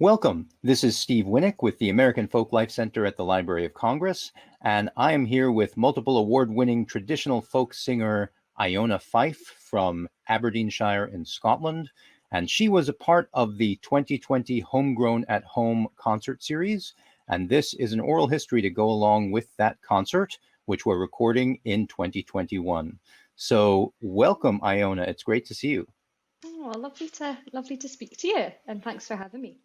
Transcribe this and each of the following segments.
Welcome. This is Steve Winnick with the American Folklife Center at the Library of Congress, and I am here with multiple award-winning traditional folk singer Iona Fife from Aberdeenshire in Scotland, and she was a part of the 2020 Homegrown at Home concert series, and this is an oral history to go along with that concert, which we're recording in 2021. So welcome, Iona. It's great to see you. Oh, lovely to speak to you, and thanks for having me.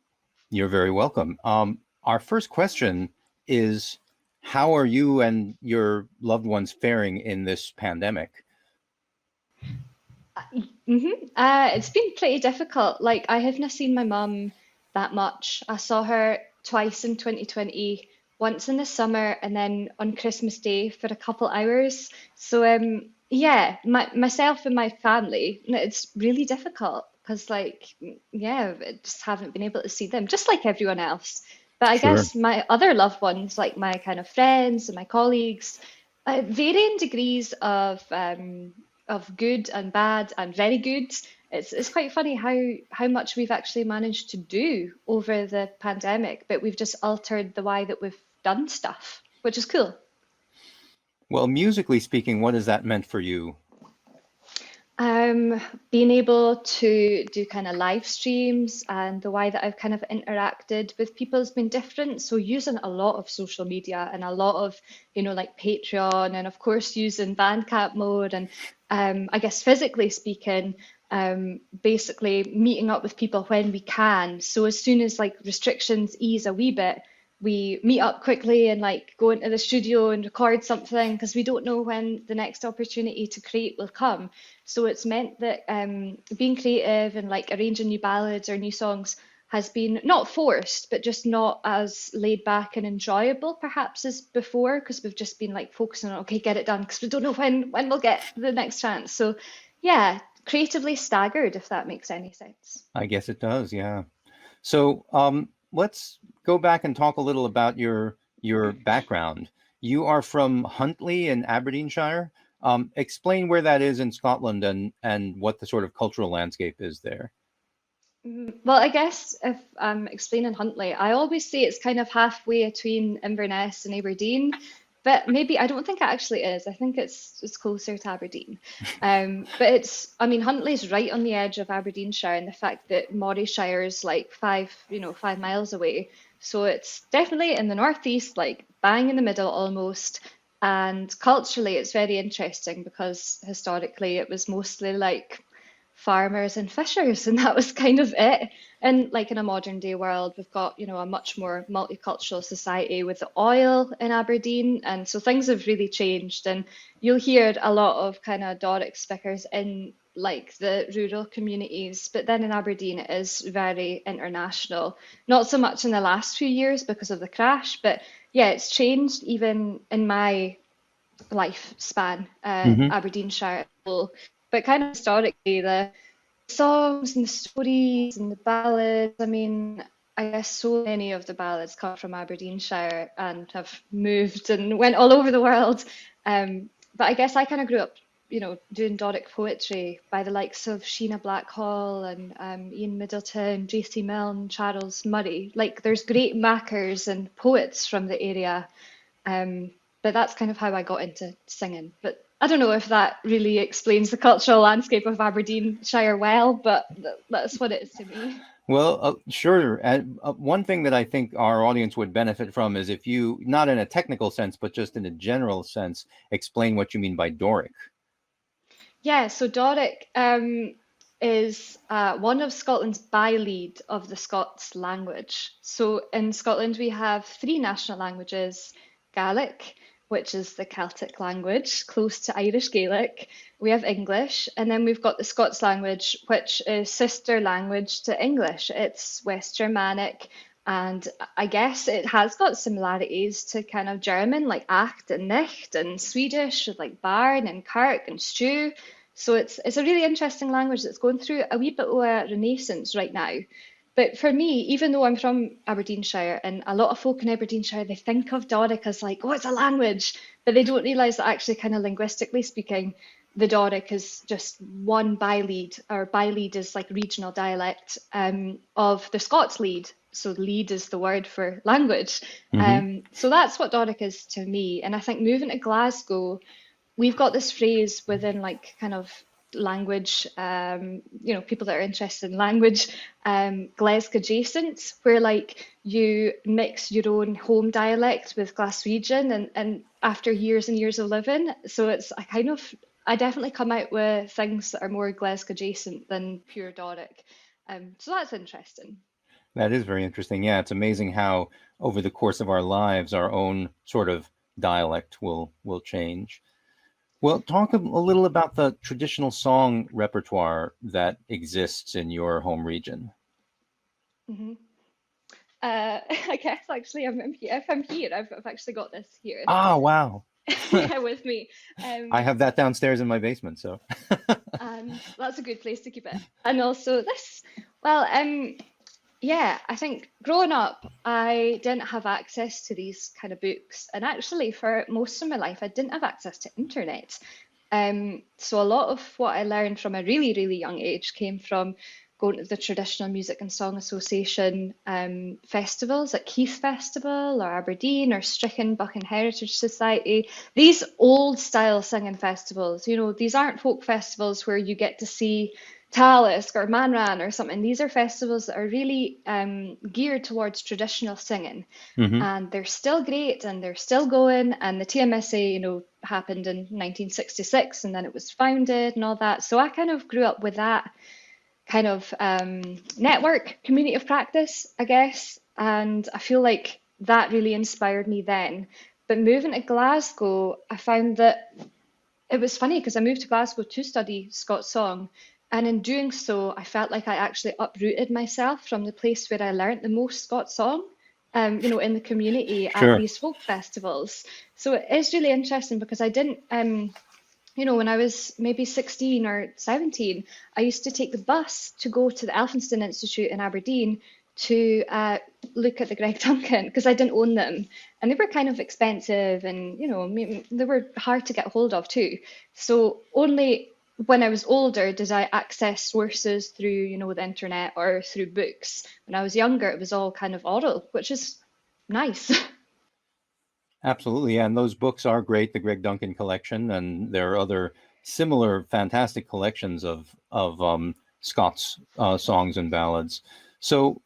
You're very welcome. Our first question is, how are you and your loved ones faring in this pandemic? It's been pretty difficult. Like I haven't seen my mum that much. I saw her twice in 2020, once in the summer, and then on Christmas Day for a couple hours. So yeah, myself and my family, it's really difficult because yeah, I just haven't been able to see them, just like everyone else. But I Sure. guess my other loved ones, like my kind of friends and my colleagues, varying degrees of good and bad and very good. It's quite funny how much we've actually managed to do over the pandemic, but we've just altered the way that we've done stuff, which is cool. Well, musically speaking, what has that meant for you? Being able to do kind of live streams and the way that I've kind of interacted with people has been different. So using a lot of social media and a lot of, like Patreon and of course using Bandcamp mode and I guess physically speaking, basically meeting up with people when we can. So as soon as like restrictions ease a wee bit, we meet up quickly and like go into the studio and record something because we don't know when the next opportunity to create will come. So it's meant that being creative and like arranging new ballads or new songs has been not forced, but just not as laid back and enjoyable perhaps as before because we've just been like focusing on okay, get it done because we don't know when we'll get the next chance. So yeah, creatively staggered if that makes any sense. I guess it does, yeah. So let's go back and talk a little about your background. You are from Huntly in Aberdeenshire. Explain where that is in Scotland and what the sort of cultural landscape is there. Well, I guess if I'm explaining Huntly, I always say it's kind of halfway between Inverness and Aberdeen, but maybe I don't think it actually is. I think it's closer to Aberdeen. But I mean, Huntly's right on the edge of Aberdeenshire, and the fact that Morayshire is like 5 miles away. So it's definitely in the northeast, like bang in the middle almost. And culturally, it's very interesting because historically it was mostly like farmers and fishers, and that was kind of it. And like in a modern day world, we've got, a much more multicultural society with the oil in Aberdeen, and so things have really changed. And you'll hear a lot of kind of Doric speakers in like the rural communities, but then in Aberdeen it is very international. Not so much in the last few years because of the crash, but yeah, it's changed even in my lifespan, Hmm. Aberdeenshire. But kind of historically, the songs and the stories and the ballads, I mean, I guess so many of the ballads come from Aberdeenshire and have moved and went all over the world. But I guess I kind of grew up, doing Doric poetry by the likes of Sheena Blackhall and Ian Middleton, JC Milne, Charles Murray. Like, there's great makers and poets from the area, but that's kind of how I got into singing. But I don't know if that really explains the cultural landscape of Aberdeenshire well, but that's what it is to me. Well, sure. And one thing that I think our audience would benefit from is if you, not in a technical sense, but just in a general sense, explain what you mean by Doric. Yeah, so Doric is one of Scotland's bylead of the Scots language. So in Scotland, we have three national languages: Gaelic, which is the Celtic language, close to Irish Gaelic. We have English, and then we've got the Scots language, which is sister language to English. It's West Germanic, and I guess it has got similarities to kind of German, like Acht and Nicht, and Swedish, with like Barn and Kirk and Stew. So it's a really interesting language that's going through a wee bit of a renaissance right now. But for me, even though I'm from Aberdeenshire, and a lot of folk in Aberdeenshire, they think of Doric as like, oh, it's a language, but they don't realise that actually, kind of linguistically speaking, the Doric is just one bylead, or bylead is like regional dialect of the Scots lead. so lead is the word for language. Hmm. So that's what Doric is to me. And I think moving to Glasgow, we've got this phrase within like kind of language, people that are interested in language, Glasgadjacent, where like you mix your own home dialect with Glaswegian and after years and years of living. So I definitely come out with things that are more Glasgadjacent than pure Doric. So that's interesting. That is very interesting. Yeah, it's amazing how over the course of our lives, our own sort of dialect will change. Well, talk a little about the traditional song repertoire that exists in your home region. Mhm. I guess actually, if I'm here, I've actually got this here. Ah, wow. Yeah, with me. I Um, have that downstairs in my basement, so. and that's a good place to keep it. And also well, yeah, I think growing up, I didn't have access to these kind of books. And actually, for most of my life, I didn't have access to internet. So a lot of what I learned from a really, really young age came from going to the Traditional Music and Song Association festivals like Keith Festival or Aberdeen or Strichen Buchan Heritage Society. These old style singing festivals, these aren't folk festivals where you get to see Talisk or Manran or something. These are festivals that are really geared towards traditional singing, Hmm. and they're still great and they're still going. And the TMSA, happened in 1966 and then it was founded and all that. So I kind of grew up with that kind of network community of practice, I guess. And I feel like that really inspired me then. But moving to Glasgow, I found that it was funny because I moved to Glasgow to study Scots song. And in doing so, I felt like I actually uprooted myself from the place where I learnt the most Scots song, in the community at Sure. these folk festivals. So it is really interesting because I didn't, when I was maybe 16 or 17, I used to take the bus to go to the Elphinstone Institute in Aberdeen to look at the Greg Duncan because I didn't own them. And they were kind of expensive and, they were hard to get hold of too. So only when I was older did I access sources through, the internet or through books. When I was younger, it was all kind of oral, which is nice. Absolutely. Yeah, and those books are great, the Greg Duncan collection, and there are other similar fantastic collections of Scots songs and ballads. So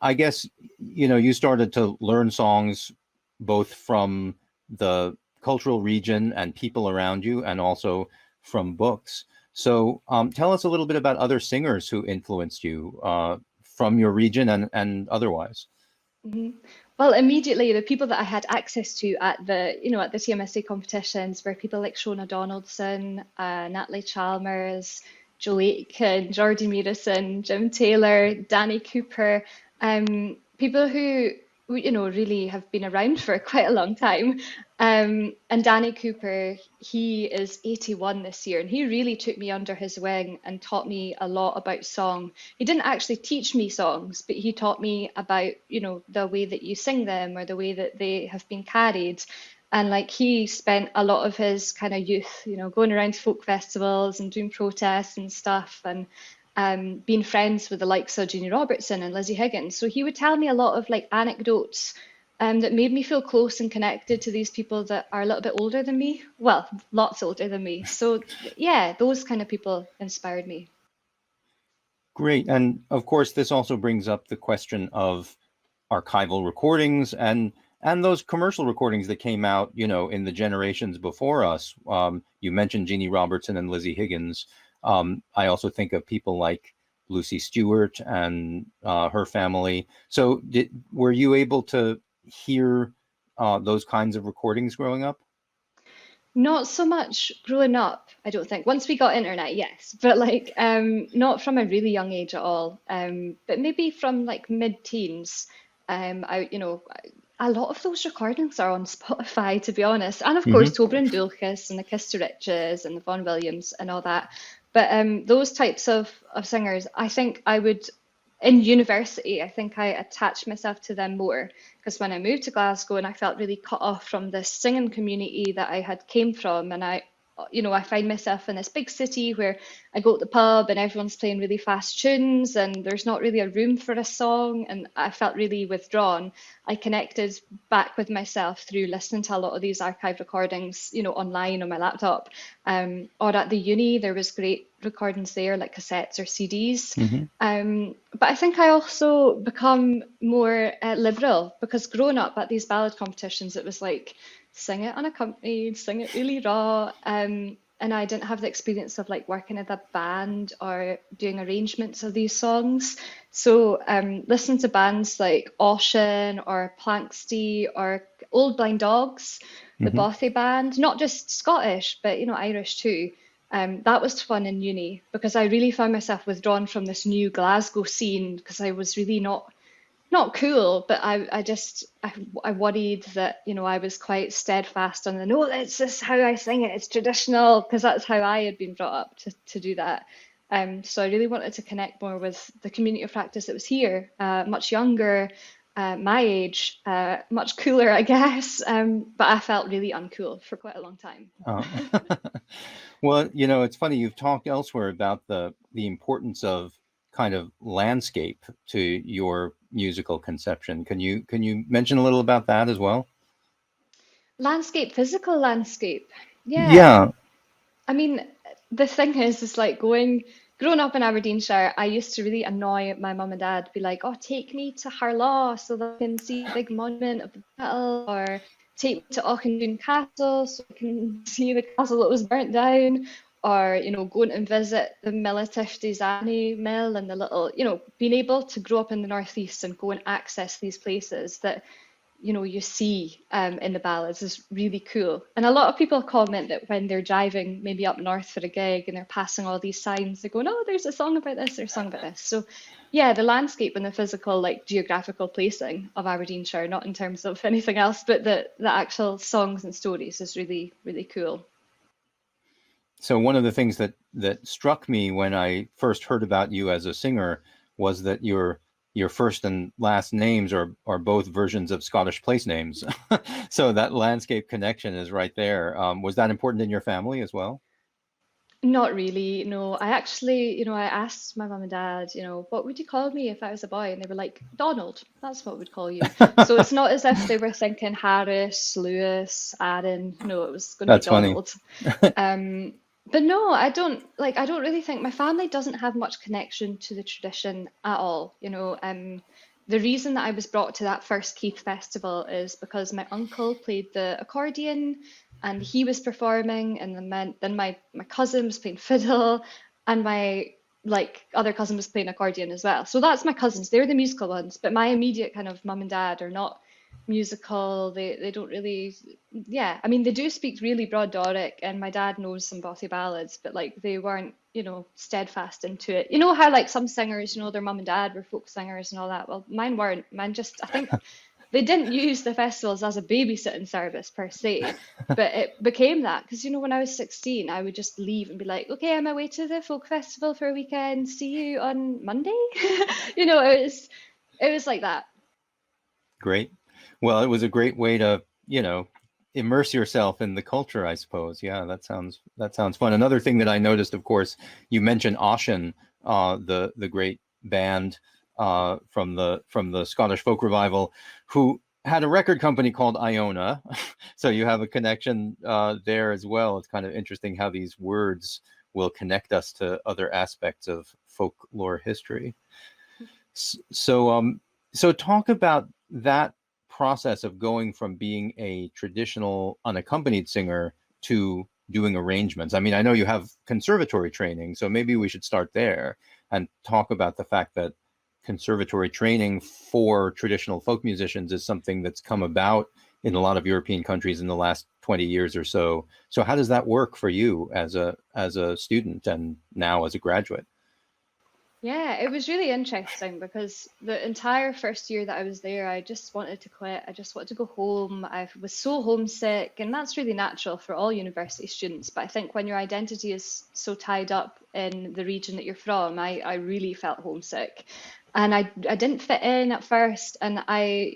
I guess you started to learn songs both from the cultural region and people around you, and also from books. So tell us a little bit about other singers who influenced you from your region and otherwise. Mhm. Well, immediately the people that I had access to at the TMSA competitions were people like Shona Donaldson, Natalie Chalmers, Joe Aitken, Jordy Mearison, Jim Taylor, Danny Cooper, people who really have been around for quite a long time. And Danny Cooper, he is 81 this year, and he really took me under his wing and taught me a lot about song. He didn't actually teach me songs, but he taught me about, the way that you sing them or the way that they have been carried. And like he spent a lot of his kind of youth, going around to folk festivals and doing protests and stuff and being friends with the likes of Jeannie Robertson and Lizzie Higgins. So he would tell me a lot of like anecdotes that made me feel close and connected to these people that are a little bit older than me. Well, lots older than me. So yeah, those kind of people inspired me. Great. And of course, this also brings up the question of archival recordings and those commercial recordings that came out, in the generations before us. You mentioned Jeannie Robertson and Lizzie Higgins. I also think of people like Lucy Stewart and her family. So, were you able to hear those kinds of recordings growing up? Not so much growing up, I don't think. Once we got internet, yes, but like not from a really young age at all. But maybe from like mid-teens. A lot of those recordings are on Spotify, to be honest, and of Hmm. course Tober and Dulcus and the Kiss to Riches and the Vaughan Williams and all that. But those types of singers, I think I would in university, I think I attached myself to them more because when I moved to Glasgow and I felt really cut off from the singing community that I had came from, and I find myself in this big city where I go to the pub and everyone's playing really fast tunes and there's not really a room for a song. And I felt really withdrawn. I connected back with myself through listening to a lot of these archive recordings, online on my laptop. Or at the uni, there was great recordings there, like cassettes or CDs. Hmm. But I think I also become more liberal because growing up at these ballad competitions, it was like sing it unaccompanied, sing it really raw. And I didn't have the experience of like working in a band or doing arrangements of these songs. So listening to bands like Ocean or Planxty or Old Blind Dogs, the Hmm. Bothy band, not just Scottish, but Irish too. That was fun in uni because I really found myself withdrawn from this new Glasgow scene because I was really not cool, but I worried that, I was quite steadfast on the no, that's just how I sing it, it's traditional, because that's how I had been brought up to do that. So I really wanted to connect more with the community of practice that was here, much younger, my age, much cooler, I guess. But I felt really uncool for quite a long time. Uh, well, it's funny. You've talked elsewhere about the importance of kind of landscape to your musical conception. Can you mention a little about that as well? Landscape, physical landscape. Yeah. Yeah. I mean, the thing is like growing up in Aberdeenshire, I used to really annoy my mum and dad, be like, oh, take me to Harlaw so that I can see the big monument of the battle, or take me to Auchindoun Castle so I can see the castle that was burnt down, or, going and visit the Millitish Mill and the little, being able to grow up in the Northeast and go and access these places that you see in the ballads is really cool. And a lot of people comment that when they're driving maybe up north for a gig and they're passing all these signs, they're going, oh, there's a song about this, there's a song about this. So yeah, the landscape and the physical, like geographical placing of Aberdeenshire, not in terms of anything else, but the actual songs and stories is really, really cool. So one of the things that struck me when I first heard about you as a singer was that your first and last names are both versions of Scottish place names. So that landscape connection is right there. Was that important in your family as well? Not really, no. I actually, I asked my mum and dad, what would you call me if I was a boy? And they were like, Donald, that's what we'd call you. So it's not as if they were thinking Harris, Lewis, Aaron. No, it was going to be That's funny. Donald. Um, but no, I don't really think my family doesn't have much connection to the tradition at all. The reason that I was brought to that first Keith festival is because my uncle played the accordion and he was performing, and then my cousin was playing fiddle, and my like other cousin was playing accordion as well. So that's my cousins. They're the musical ones, but my immediate kind of mum and dad are not musical. They don't really, yeah. I mean, they do speak really broad Doric, and my dad knows some Bothy ballads, but like they weren't, steadfast into it. You know how like some singers, their mum and dad were folk singers and all that. Well, mine weren't. Mine just, I think they didn't use the festivals as a babysitting service per se, but it became that because when I was 16, I would just leave and be like, okay, I'm away to the folk festival for a weekend. See you on Monday. It was like that. Great. Well, it was a great way to, immerse yourself in the culture, I suppose. Yeah, that sounds fun. Another thing that I noticed, of course, you mentioned Ossian, the great band from the Scottish folk revival, who had a record company called Iona. So you have a connection there as well. It's kind of interesting how these words will connect us to other aspects of folklore history. So talk about that process of going from being a traditional unaccompanied singer to doing arrangements. I mean, I know you have conservatory training, so maybe we should start there and talk about the fact that conservatory training for traditional folk musicians is something that's come about in a lot of European countries in the last 20 years or so. So how does that work for you as a student and now as a graduate? Yeah, it was really interesting because the entire first year that I was there, I just wanted to quit. I just wanted to go home. I was so homesick, and that's really natural for all university students. But I think when your identity is so tied up in the region that you're from, I really felt homesick. And I didn't fit in at first, and I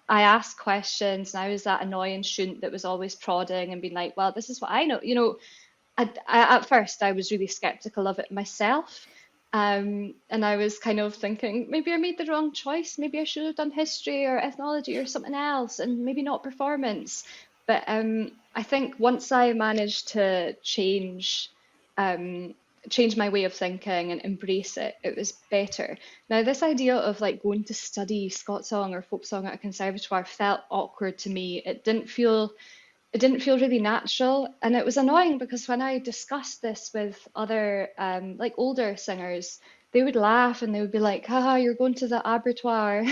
asked questions, and I was that annoying student that was always prodding and being like, "Well, this is what I know," at first I was really skeptical of it myself. And I was kind of thinking maybe I made the wrong choice. Maybe I should have done history or ethnology or something else, and maybe not performance. But I think once I managed to um, change my way of thinking and embrace it, it was better. Now, this idea of like going to study Scots song or folk song at a conservatoire felt awkward to me. It didn't feel really natural, and it was annoying because when I discussed this with other like older singers, they would laugh and they would be like, haha, you're going to the abattoir.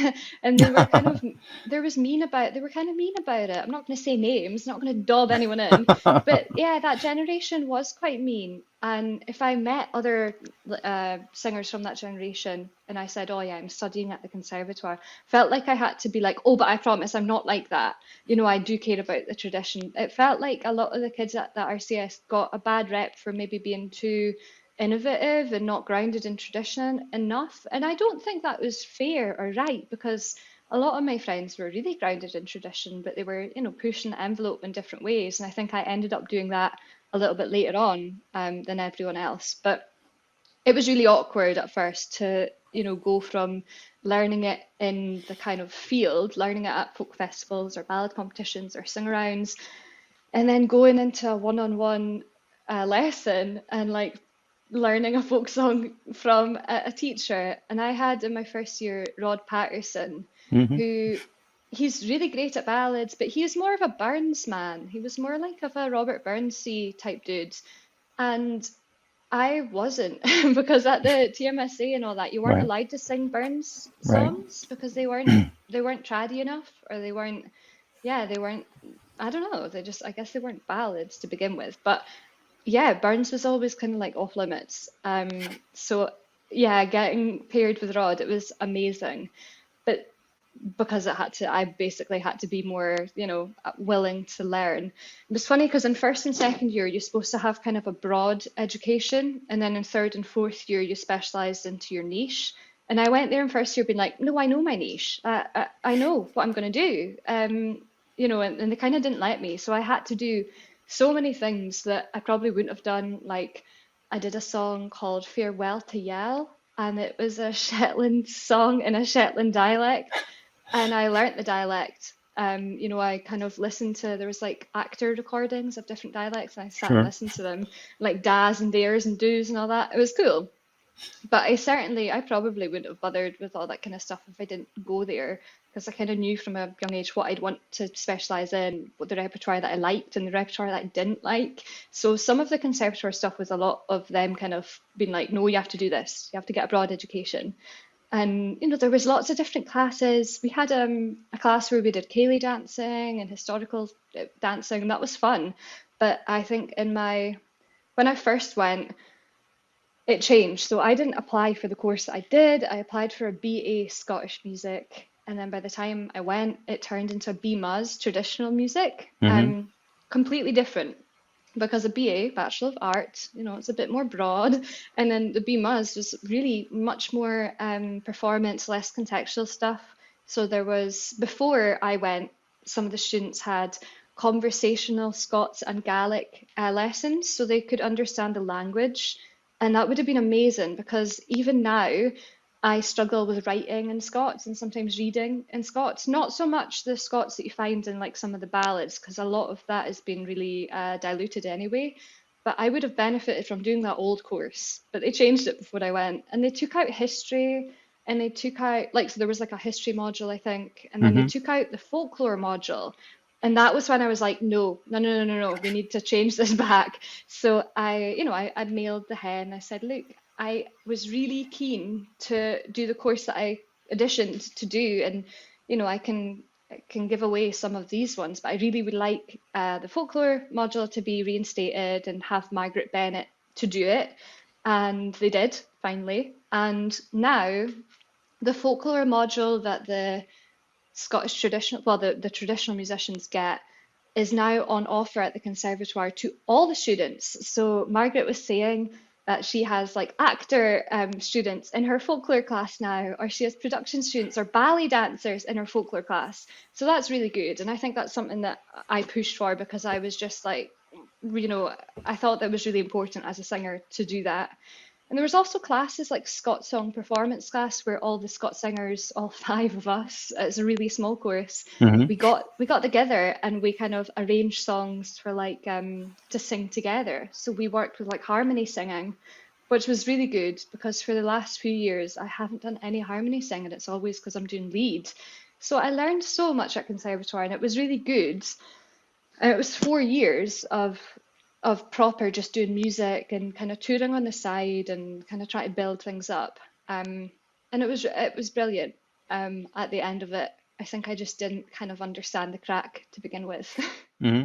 And they were kind of mean about it. I'm not going to say names, not going to dob anyone in, but yeah, that generation was quite mean. And if I met other singers from that generation and I said, oh yeah, I'm studying at the conservatoire, felt like I had to be like, oh, but I promise I'm not like that. I do care about the tradition. It felt like a lot of the kids at that RCS got a bad rep for maybe being too innovative and not grounded in tradition enough. And I don't think that was fair or right, because a lot of my friends were really grounded in tradition, but they were, pushing the envelope in different ways. And I think I ended up doing that a little bit later on than everyone else. But it was really awkward at first to, go from learning it in the kind of field, learning it at folk festivals or ballad competitions or sing-arounds, and then going into a one-on-one lesson and like learning a folk song from a teacher. And I had in my first year Rod Patterson, Hmm. who he's really great at ballads, but he's more of a Burns man. He was more like of a Robert Burnsy type dude. And I wasn't because at the TMSA and all that, you weren't Right. allowed to sing Burns Right. songs because they weren't traddy enough, or they weren't, yeah, they weren't, I don't know, I guess they weren't ballads to begin with. But yeah, Burns was always kind of like off limits. So yeah, getting paired with Rod, it was amazing. But because I basically had to be more, willing to learn. It was funny because in first and second year, you're supposed to have kind of a broad education, and then in third and fourth year, you specialized into your niche. And I went there in first year being like, no, I know my niche. I know what I'm going to do. And they kind of didn't let me. So I had to do so many things that I probably wouldn't have done. Like I did a song called Farewell to Yell, and it was a Shetland song in a Shetland dialect, and I learnt the dialect. I kind of listened to, there was like actor recordings of different dialects, and I sat and Sure. listened to them, like das and dares and do's and all that. It was cool. But I probably wouldn't have bothered with all that kind of stuff if I didn't go there, because I kind of knew from a young age what I'd want to specialize in, what the repertoire that I liked and the repertoire that I didn't like. So some of the conservatoire stuff was a lot of them kind of being like, no, you have to do this. You have to get a broad education. And there was lots of different classes. We had a class where we did ceilidh dancing and historical dancing, and that was fun. But I think when I first went, it changed. So I didn't apply for the course that I did. I applied for a BA Scottish music, and then by the time I went, it turned into a BMUS traditional music. Hmm. Completely different, because a BA, Bachelor of Art, it's a bit more broad, and then the BMUS was really much more performance, less contextual stuff. So there was, before I went, some of the students had conversational Scots and Gaelic lessons so they could understand the language. And that would have been amazing, because even now I struggle with writing in Scots and sometimes reading in Scots. Not so much the Scots that you find in like some of the ballads, because a lot of that has been really diluted anyway. But I would have benefited from doing that old course. But they changed it before I went, and they took out history, and they took out, like, so there was like a history module, I think, and then they Hmm. took out the folklore module. And that was when I was like, no, no, no, no, no, no, we need to change this back. So I mailed the hen. I said, look, I was really keen to do the course that I auditioned to do, and I can give away some of these ones, but I really would like the folklore module to be reinstated and have Margaret Bennett to do it. And they did, finally. And now the folklore module that the Scottish traditional, well, the traditional musicians get, is now on offer at the conservatoire to all the students. So Margaret was saying that she has like actor students in her folklore class now, or she has production students or ballet dancers in her folklore class. So that's really good. And I think that's something that I pushed for, because I was just like, you know, I thought that was really important as a singer to do that. And there was also classes like Scott Song Performance class where all the Scott singers, all five of us, it's a really small course, Hmm. we got together and we kind of arranged songs for like to sing together. So we worked with like harmony singing, which was really good because for the last few years I haven't done any harmony singing. It's always because I'm doing lead. So I learned so much at conservatory and it was really good. And it was 4 years of proper just doing music and kind of touring on the side and kind of trying to build things up. And it was brilliant. At the end of it, I think I just didn't kind of understand the crack to begin with. Hmm.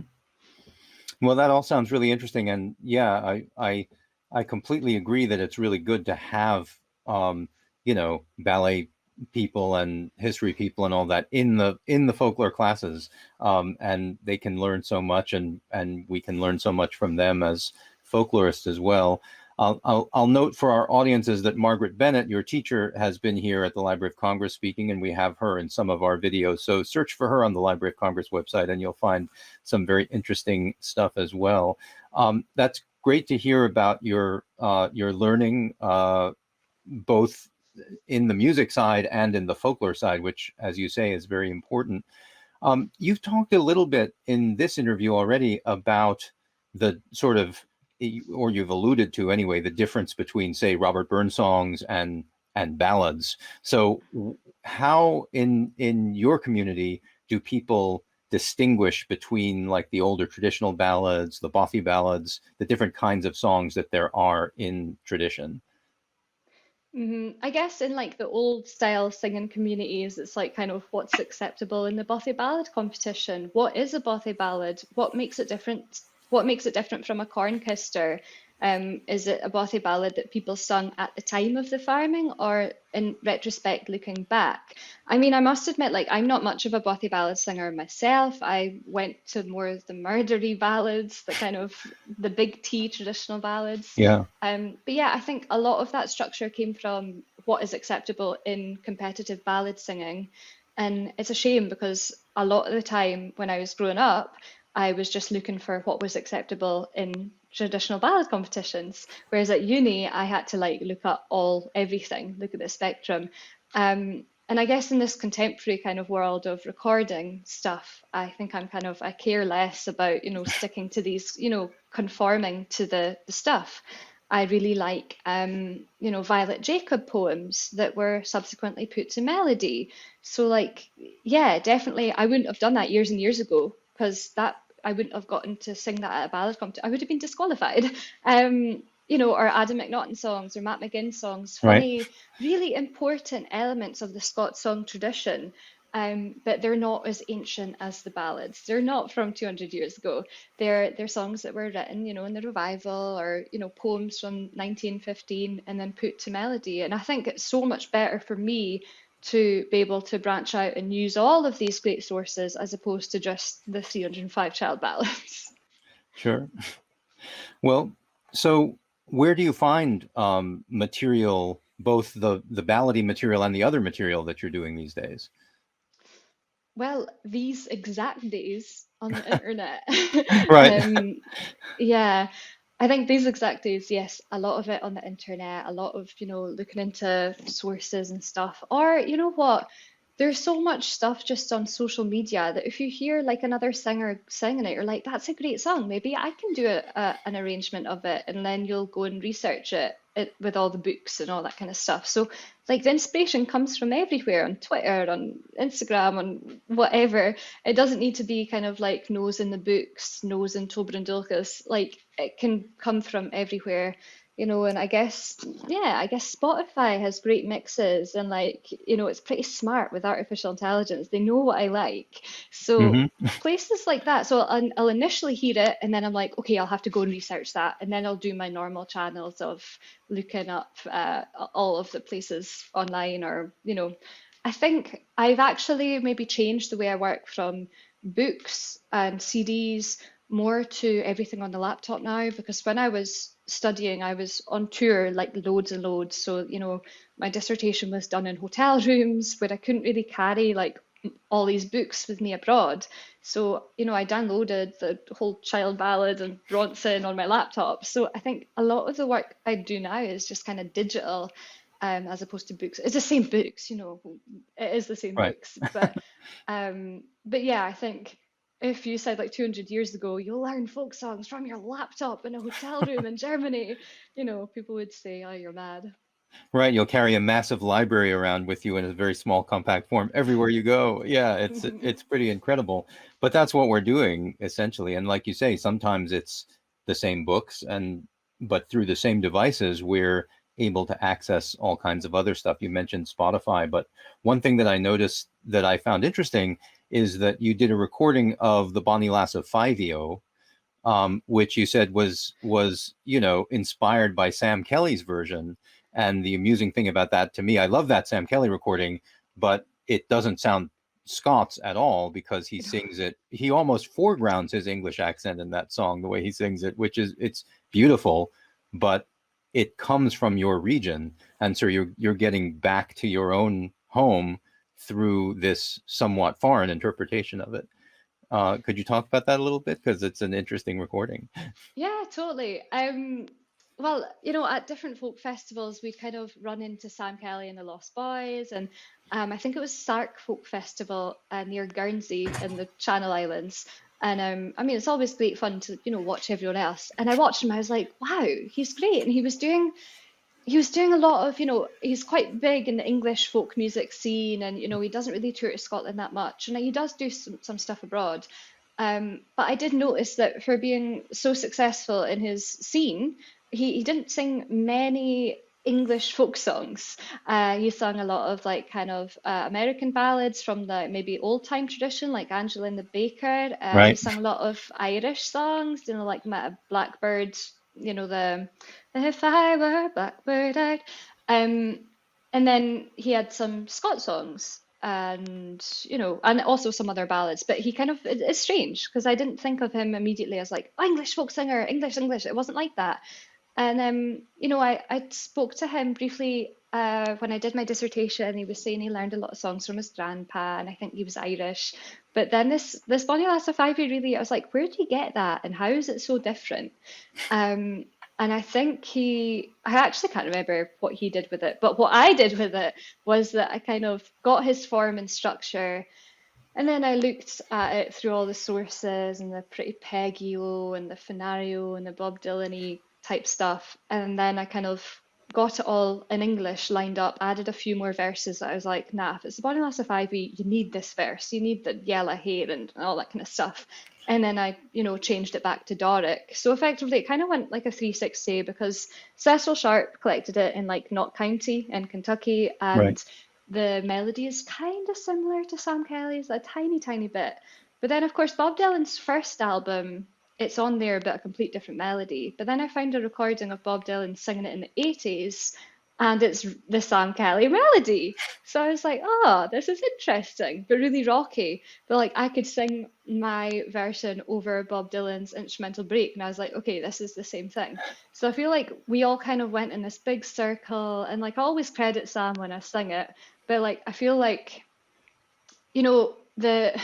Well, that all sounds really interesting, and yeah, I completely agree that it's really good to have ballet people and history people and all that in the folklore classes, and they can learn so much, and we can learn so much from them as folklorists as well. I'll note for our audiences that Margaret Bennett, your teacher, has been here at the Library of Congress speaking, and we have her in some of our videos. So search for her on the Library of Congress website, and you'll find some very interesting stuff as well. That's great to hear about your learning, both in the music side and in the folklore side, which, as you say, is very important. You've talked a little bit in this interview already about the sort of, or you've alluded to anyway, the difference between, say, Robert Burns songs and ballads. So, how in your community do people distinguish between like the older traditional ballads, the Bothy ballads, the different kinds of songs that there are in tradition? I guess in like the old style singing communities, it's like kind of what's acceptable in the Bothy Ballad competition. What is a Bothy Ballad? What makes it different? What makes it different from a corn kister? Is it a Bothy Ballad that people sung at the time of the farming or in retrospect looking back? I mean, I must admit, like I'm not much of a Bothy Ballad singer myself. I went to more of the murdery ballads, the kind of the big T traditional ballads. Yeah, But yeah, I think a lot of that structure came from what is acceptable in competitive ballad singing. And it's a shame because a lot of the time when I was growing up, I was just looking for what was acceptable in traditional ballad competitions. Whereas at uni, I had to like look at everything, look at the spectrum. And I guess in this contemporary kind of world of recording stuff, I think I care less about, sticking to these, conforming to the stuff. I really like, Violet Jacob poems that were subsequently put to melody. So, like, yeah, definitely, I wouldn't have done that years and years ago because that I wouldn't have gotten to sing that at a ballad competition. I would have been disqualified. Or Adam McNaughton songs or Matt McGinn songs, right. funny, really important elements of the Scots song tradition. But they're not as ancient as the ballads. They're not from 200 years ago. They're songs that were written, in the revival or, poems from 1915 and then put to melody. And I think it's so much better for me to be able to branch out and use all of these great sources as opposed to just the 305 child ballads. Sure. Well, so where do you find material, both the ballady material and the other material that you're doing these days? Well, these exact days on the internet. Right. um, yeah, I think these exact days, yes, a lot of it on the internet, a lot of, looking into sources and stuff. Or, you know what? There's so much stuff just on social media that if you hear like another singer singing it, you're like, that's a great song. Maybe I can do an arrangement of it. And then you'll go and research it with all the books and all that kind of stuff. So, like, the inspiration comes from everywhere on Twitter, on Instagram, on whatever. It doesn't need to be kind of like nose in the books, nose in Tober and Dulcus. Like it can come from everywhere, and I guess Spotify has great mixes and like, it's pretty smart with artificial intelligence. They know what I like. So Hmm. places like that. So I'll initially hear it and then I'm like, okay, I'll have to go and research that. And then I'll do my normal channels of looking up all of the places online or, I think I've actually maybe changed the way I work from books and CDs more to everything on the laptop now because when I was studying, I was on tour like loads and loads. So, my dissertation was done in hotel rooms where I couldn't really carry like all these books with me abroad. So, I downloaded the whole Child Ballad and Bronson on my laptop. So I think a lot of the work I do now is just kind of digital, as opposed to books. It's the same books, it is the same Right. books. But yeah, I think if you said like 200 years ago, you'll learn folk songs from your laptop in a hotel room in Germany, people would say, oh, you're mad. Right, you'll carry a massive library around with you in a very small, compact form everywhere you go. Yeah, it's pretty incredible. But that's what we're doing essentially. And like you say, sometimes it's the same books, and but through the same devices, we're able to access all kinds of other stuff. You mentioned Spotify, but one thing that I noticed that I found interesting is that you did a recording of the Bonnie Lass of Fivio, which you said was inspired by Sam Kelly's version. And the amusing thing about that, to me, I love that Sam Kelly recording, but it doesn't sound Scots at all, because he sings it. He almost foregrounds his English accent in that song, the way he sings it, which is, it's beautiful, but it comes from your region, and so you're getting back to your own home through this somewhat foreign interpretation of it. Could you talk about that a little bit? Because it's an interesting recording. Yeah, totally. Well, at different folk festivals, we'd kind of run into Sam Kelly and the Lost Boys, and I think it was Sark Folk Festival near Guernsey in the Channel Islands. And I mean, it's always great fun to, watch everyone else. And I watched him, I was like, wow, he's great. And he was doing a lot of, he's quite big in the English folk music scene, and he doesn't really tour to Scotland that much, and he does do some stuff abroad. But I did notice that for being so successful in his scene, he didn't sing many English folk songs. He sung a lot of like kind of American ballads from the maybe old time tradition, like Angela and the Baker. He Right. sung a lot of Irish songs, like Blackbird, the If I Were a Blackbird I'd. Um, and then he had some Scot songs, and also some other ballads. But he kind of, it's strange because I didn't think of him immediately as like, oh, English folk singer, English, English. It wasn't like that. And I spoke to him briefly when I did my dissertation. He was saying he learned a lot of songs from his grandpa, and I think he was Irish. But then this Bonnie Lass of Ivy, really, I was like, where did he get that, and how is it so different? Um, and I think I actually can't remember what he did with it, but what I did with it was that I kind of got his form and structure, and then I looked at it through all the sources and the Pretty Peggy-o and the Fenario and the Bob Dylan type stuff. And then I kind of got it all in English lined up, added a few more verses that I was like, nah, if it's the Bonnie Lass of Ivy, you need this verse, you need the yellow hair and all that kind of stuff. And then I, changed it back to Doric. So effectively, it kind of went like a 360 because Cecil Sharp collected it in like Knott County in Kentucky, Right. and the melody is kind of similar to Sam Kelly's, a tiny, tiny bit. But then, of course, Bob Dylan's first album, it's on there, but a complete different melody. But then I found a recording of Bob Dylan singing it in the 80s, and it's the Sam Kelly melody. So I was like, oh, this is interesting, but really rocky. But like, I could sing my version over Bob Dylan's instrumental break, and I was like, okay, this is the same thing. So I feel like we all kind of went in this big circle, and like, I always credit Sam when I sing it, but like, I feel like the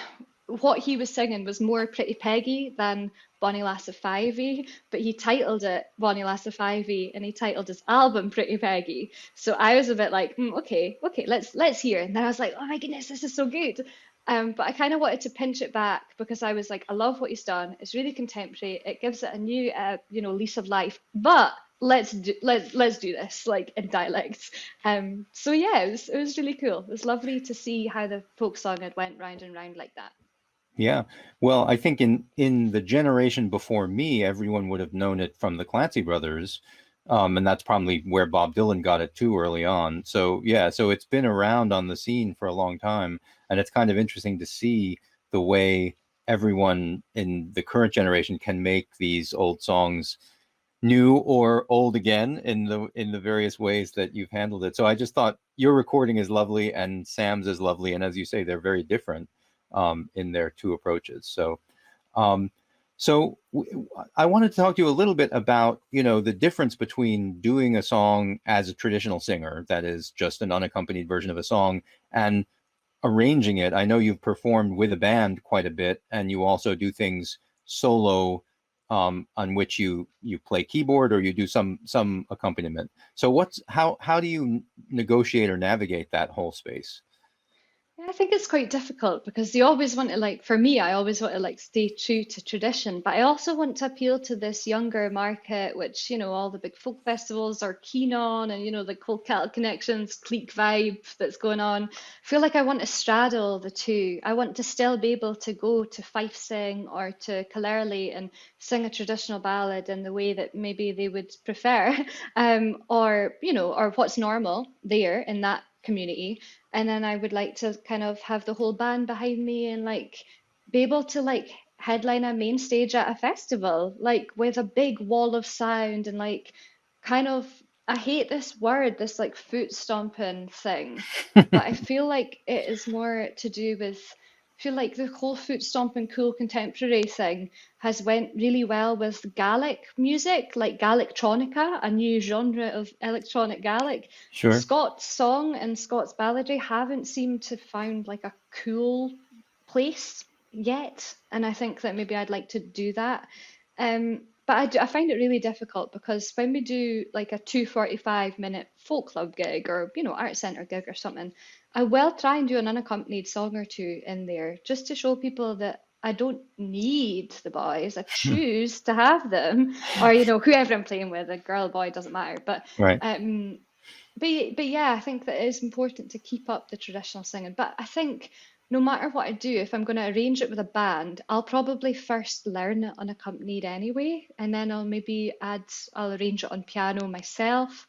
what he was singing was more Pretty Peggy than Bonnie Lass of Fivey, but he titled it Bonnie Lass of Fivey, and he titled his album Pretty Peggy. So I was a bit like, okay, okay, let's hear. And then I was like, oh my goodness, this is so good. But I kind of wanted to pinch it back because I was like, I love what he's done. It's really contemporary. It gives it a new, lease of life. But let's do this like in dialects. So yeah, it was really cool. It was lovely to see how the folk song had went round and round like that. Yeah. Well, I think in the generation before me, everyone would have known it from the Clancy Brothers, and that's probably where Bob Dylan got it too early on. So yeah, so it's been around on the scene for a long time, and it's kind of interesting to see the way everyone in the current generation can make these old songs new or old again in the various ways that you've handled it. So I just thought your recording is lovely and Sam's is lovely, and as you say, they're very different in their two approaches. Um, I wanted to talk to you a little bit about the difference between doing a song as a traditional singer, that is just an unaccompanied version of a song, and arranging it. I know you've performed with a band quite a bit, and you also do things solo, on which you play keyboard or you do some accompaniment. So how do you negotiate or navigate that whole space? Yeah, I think it's quite difficult because you always want to like, for me, I always want to like stay true to tradition, but I also want to appeal to this younger market, which, all the big folk festivals are keen on, and, the whole Celtic Connections, clique vibe that's going on. I feel like I want to straddle the two. I want to still be able to go to Fife Sing or to Killarley and sing a traditional ballad in the way that maybe they would prefer, or what's normal there in that community. And then I would like to kind of have the whole band behind me and like be able to like headline a main stage at a festival, like with a big wall of sound and like kind of, I hate this word, this like foot stomping thing, but I feel like it is more to do with, I feel like the whole foot stomping cool contemporary thing has went really well with Gaelic music, like Gaelictronica, a new genre of electronic Gaelic. Sure. Scots song and Scots balladry haven't seemed to found like a cool place yet, and I think that maybe I'd like to do that. But I find it really difficult because when we do like a 2 45-minute folk club gig or art centre gig or something, I will try and do an unaccompanied song or two in there just to show people that I don't need the boys. I choose to have them, or whoever I'm playing with, a girl, boy, doesn't matter. But Right. um, but yeah, I think that it is important to keep up the traditional singing. But I think no matter what I do, if I'm going to arrange it with a band, I'll probably first learn it unaccompanied anyway, and then I'll arrange it on piano myself,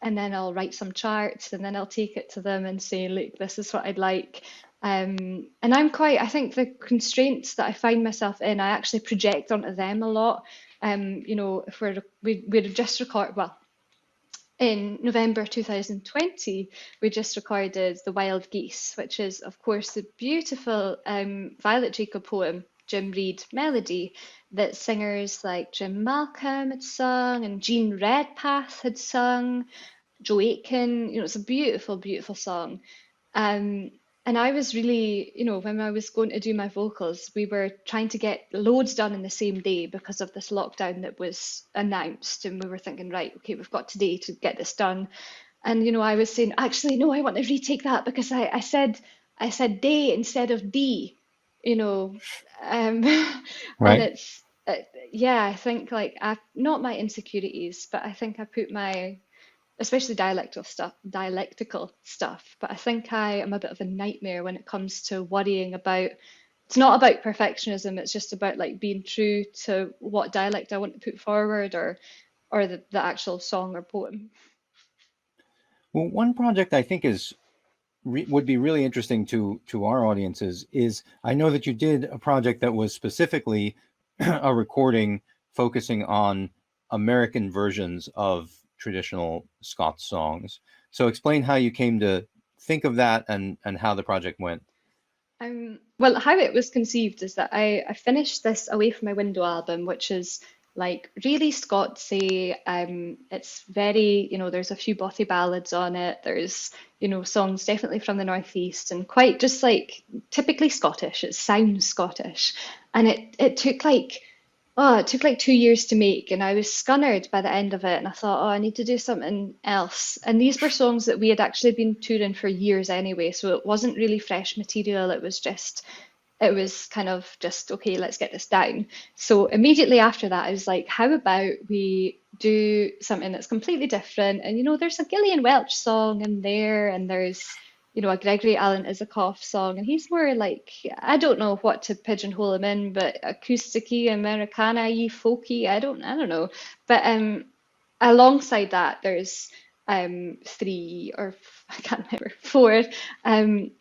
and then I'll write some charts, and then I'll take it to them and say, look, this is what I'd like. And I think the constraints that I find myself in, I actually project onto them a lot. If we're just well, in November 2020, we just recorded The Wild Geese, which is, of course, the beautiful Violet Jacob poem, Jim Reed melody, that singers like Jim Malcolm had sung and Jean Redpath had sung, Joe Aitken. It's a beautiful, beautiful song. Um, and I was really, when I was going to do my vocals, we were trying to get loads done in the same day because of this lockdown that was announced. And we were thinking, right, okay, we've got today to get this done. And, I was saying, actually, no, I want to retake that because I said day instead of D, you know. Um, and Right. yeah, I think like not my insecurities, but I think I put my especially dialectical stuff. But I think I am a bit of a nightmare when it comes to worrying about. It's not about perfectionism. It's just about like being true to what dialect I want to put forward, or the actual song or poem. Well, one project I think would be really interesting to our audiences is I know that you did a project that was specifically a recording focusing on American versions of traditional Scots songs. So explain how you came to think of that and how the project went. Well, how it was conceived is that I finished this Away from My Window album, which is like really Scotsy. It's very, there's a few bothy ballads on it. There's, songs definitely from the Northeast and quite just like typically Scottish. It sounds Scottish. And it took like 2 years to make, and I was scunnered by the end of it. And I thought, oh, I need to do something else. And these were songs that we had actually been touring for years anyway, so it wasn't really fresh material. It was kind of just, okay, let's get this down. So immediately after that, I was like, how about we do something that's completely different? And there's a Gillian Welch song in there, and there's a Gregory Alan Isakov song, and he's more like, I don't know what to pigeonhole him in, but acousticy, Americana-y, folky, I don't know. But alongside that, there's three or I can't remember, four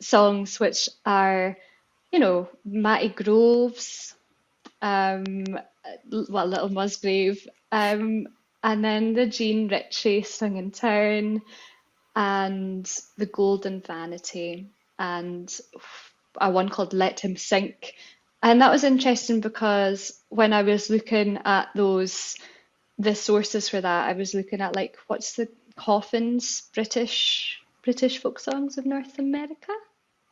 songs which are, Matty Groves, um, well, Little Musgrave, and then the Jean Ritchie Sung in Town, and The Golden Vanity, and a one called Let Him Sink. And that was interesting because when I was looking at the sources for that, I was looking at like what's the Coffins British folk songs of North America?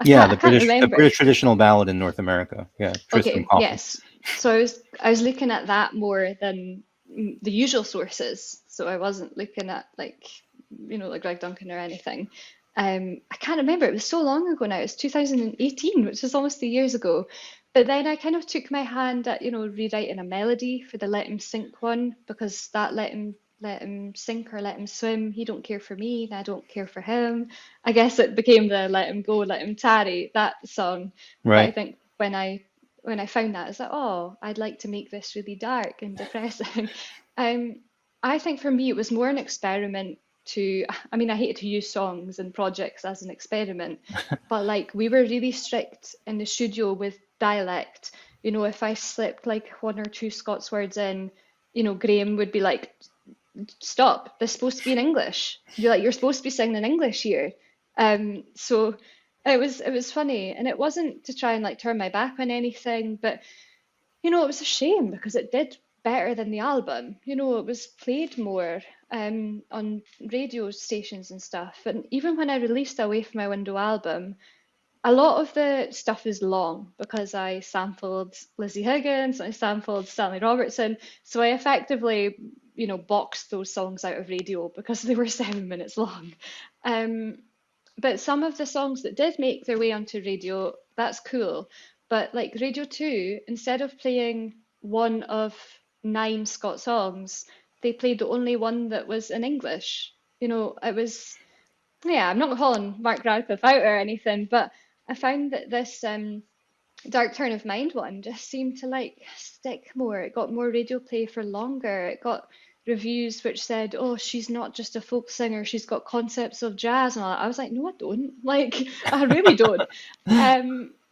Yeah, I can't the remember. British traditional ballad in North America. Yeah, Tristram Okay, Cawthon. yes. So I was looking at that more than the usual sources. So I wasn't looking at like like Greg Duncan or anything. I can't remember. It was so long ago now. It's 2018, which is almost 3 years ago. But then I kind of took my hand at rewriting a melody for the Let Him Sink one because that let him sink or let him swim. He don't care for me, and I don't care for him. I guess it became the Let Him Go, Let Him Tarry, that song. But I Right. think when I found that, it's like, oh, I'd like to make this really dark and depressing. Um, I think for me, it was more an experiment I mean, I hated to use songs and projects as an experiment, but like we were really strict in the studio with dialect. If I slipped like one or two Scots words in, Graham would be like, stop, this is supposed to be in English. You're like, you're supposed to be singing in English here. So it was funny, and it wasn't to try and like turn my back on anything, but it was a shame because it did better than the album. It was played more on radio stations and stuff. And even when I released Away From My Window album, a lot of the stuff is long because I sampled Lizzie Higgins, I sampled Stanley Robertson. So I effectively, boxed those songs out of radio because they were 7 minutes long. Um, but some of the songs that did make their way onto radio, that's cool. But like Radio 2, instead of playing one of 9 Scott songs, they played the only one that was in English. It was, yeah, I'm not calling Mark Radcliffe out or anything, but I found that this Dark Turn of Mind one just seemed to like stick more. It got more radio play for longer. It got reviews which said, "Oh, she's not just a folk singer, she's got concepts of jazz and all that." I was like, "No, I don't. Like, I really don't."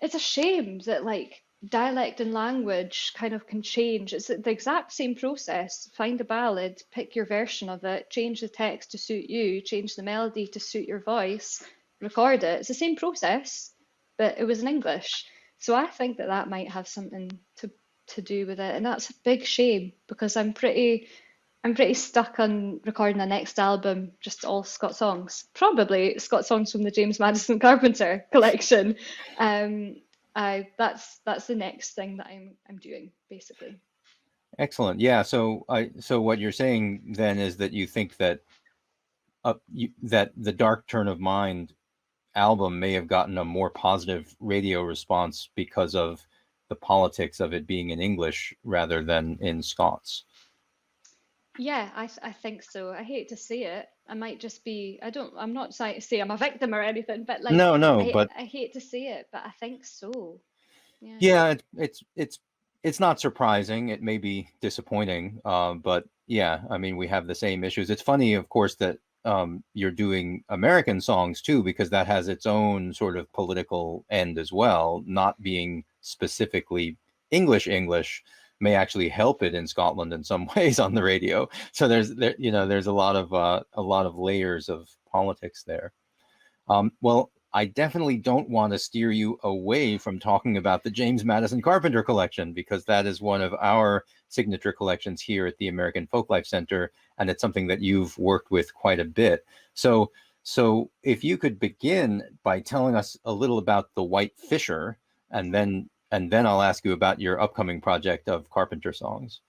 It's a shame that like dialect and language kind of can change. It's the exact same process. Find a ballad, pick your version of it, change the text to suit you, change the melody to suit your voice, record it. It's the same process, but it was in English. So I think that that might have something to do with it, and that's a big shame because I'm pretty stuck on recording a next album, just all Scott songs. Probably Scott songs from the James Madison Carpenter collection. That's the next thing that I'm doing basically. Excellent. Yeah. So what you're saying then is that you think that that the Dark Turn of Mind album may have gotten a more positive radio response because of the politics of it being in English rather than in Scots. Yeah, I think so. I hate to say it. I might just be, I'm not trying to say I'm a victim or anything, but like No, I but I hate to say it, but I think so. Yeah. yeah, it's not surprising. It may be disappointing, but yeah, I mean, we have the same issues. It's funny, of course, that you're doing American songs too, because that has its own sort of political end as well. Not being specifically English may actually help it in Scotland in some ways on the radio. So there's a lot of layers of politics there. Well, I definitely don't want to steer you away from talking about the James Madison Carpenter collection, because that is one of our signature collections here at the American Folklife Center, and it's something that you've worked with quite a bit. So if you could begin by telling us a little about the White Fisher, and then I'll ask you about your upcoming project of Carpenter songs.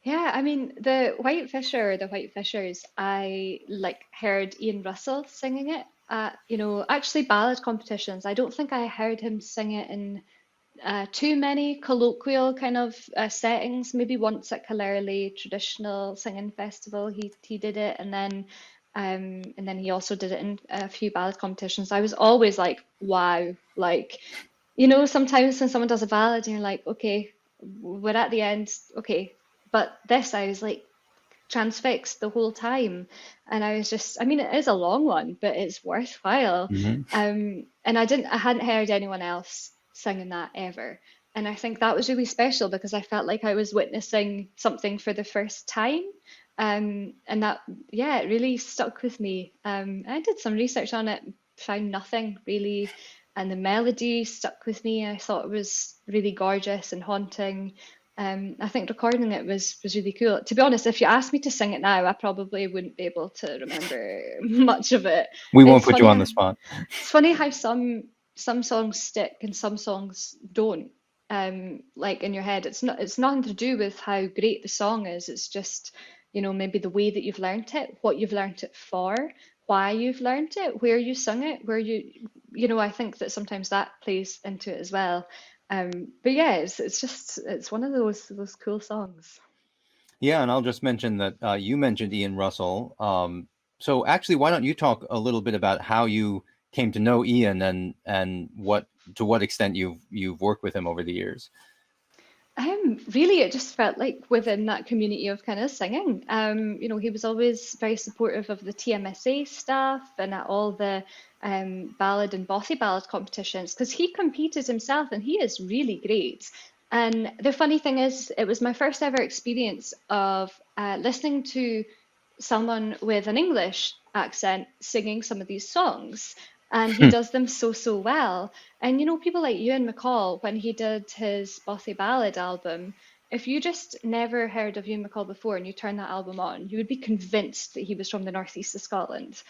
Yeah, I mean the White Fisher, the White Fishers, I like heard Ian Russell singing it at, actually ballad competitions. I don't think I heard him sing it in too many colloquial kind of settings. Maybe once at Killarley Traditional Singing Festival, he did it, and then he also did it in a few ballad competitions. I was always like, wow, like sometimes when someone does a ballad and you're like, okay, we're at the end, okay, but this I was like transfixed the whole time, and I was just, I mean, it is a long one, but it's worthwhile. Mm-hmm. And I hadn't heard anyone else singing that ever. And I think that was really special because I felt like I was witnessing something for the first time. And that, yeah, it really stuck with me. I did some research on it, found nothing really. And the melody stuck with me. I thought it was really gorgeous and haunting. I think recording it was really cool. To be honest, if you asked me to sing it now, I probably wouldn't be able to remember much of it. We won't It's put you funny on how the spot. it's funny how some some songs stick and some songs don't. Like in your head, it's nothing to do with how great the song is. It's just, maybe the way that you've learnt it, what you've learnt it for, why you've learnt it, where you sung it, I think that sometimes that plays into it as well. But yeah, it's one of those cool songs. Yeah, and I'll just mention that you mentioned Ian Russell. So actually, why don't you talk a little bit about how you came to know Ian and what to what extent you've worked with him over the years? Really, it just felt like within that community of kind of singing. He was always very supportive of the TMSA staff and at all the ballad and bossy ballad competitions because he competed himself and he is really great. And the funny thing is, it was my first ever experience of listening to someone with an English accent singing some of these songs. And he does them so, so well. And people like Ewan MacColl, when he did his Bossy Ballad album, if you just never heard of Ewan MacColl before and you turn that album on, you would be convinced that he was from the northeast of Scotland.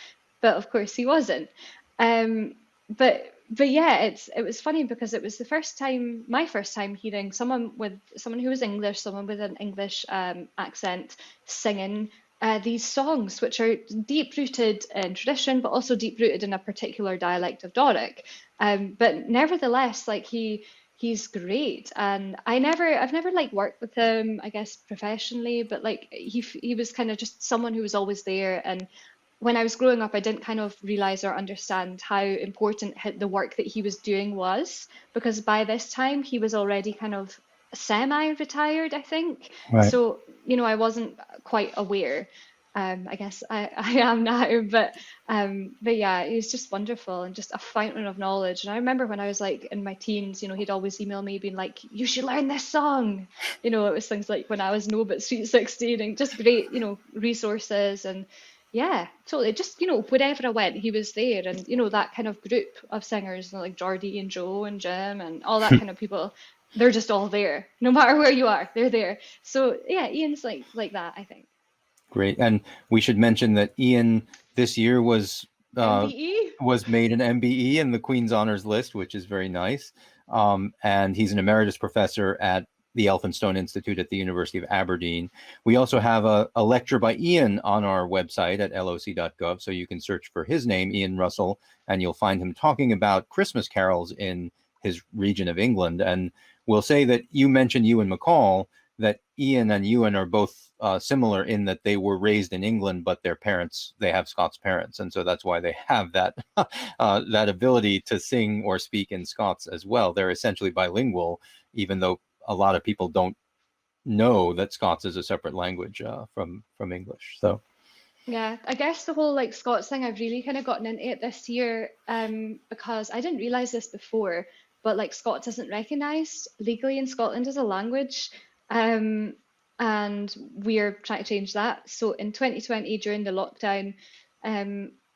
But of course he wasn't. Um, but yeah, it was funny because it was my first time hearing someone who was English, someone with an English accent singing these songs, which are deep rooted in tradition, but also deep rooted in a particular dialect of Doric. But nevertheless, like he's great, and I've never like worked with him, I guess professionally, but like he was kind of just someone who was always there. And when I was growing up, I didn't kind of realize or understand how important the work that he was doing was, because by this time he was already kind of semi-retired, I think. Right. So, I wasn't quite aware. I guess I am now, but yeah, he's just wonderful and just a fountain of knowledge. And I remember when I was like in my teens, he'd always email me being like, "You should learn this song." It was things like When I Was No But Sweet 16 and just great, resources and yeah, totally. Just, wherever I went, he was there. And, that kind of group of singers, like Geordie and Joe and Jim and all that kind of people, they're just all there. No matter where you are, they're there. So yeah, Ian's like that, I think. Great. And we should mention that Ian this year uh, MBE? was made an MBE in the Queen's Honors List, which is very nice. And he's an emeritus professor at the Elphinstone Institute at the University of Aberdeen. We also have a lecture by Ian on our website at loc.gov, so you can search for his name, Ian Russell, and you'll find him talking about Christmas carols in his region of England. And we'll say that you mentioned Ewan MacColl, that Ian and Ewan are both similar in that they were raised in England, but they have Scots parents, and so that's why they have that that ability to sing or speak in Scots as well. They're essentially bilingual, even though a lot of people don't know that Scots is a separate language from English. So Yeah, I guess the whole like Scots thing, I've really kind of gotten into it this year, because I didn't realize this before, but like Scots isn't recognised legally in Scotland as a language, um, and we're trying to change that. So in 2020, during the lockdown,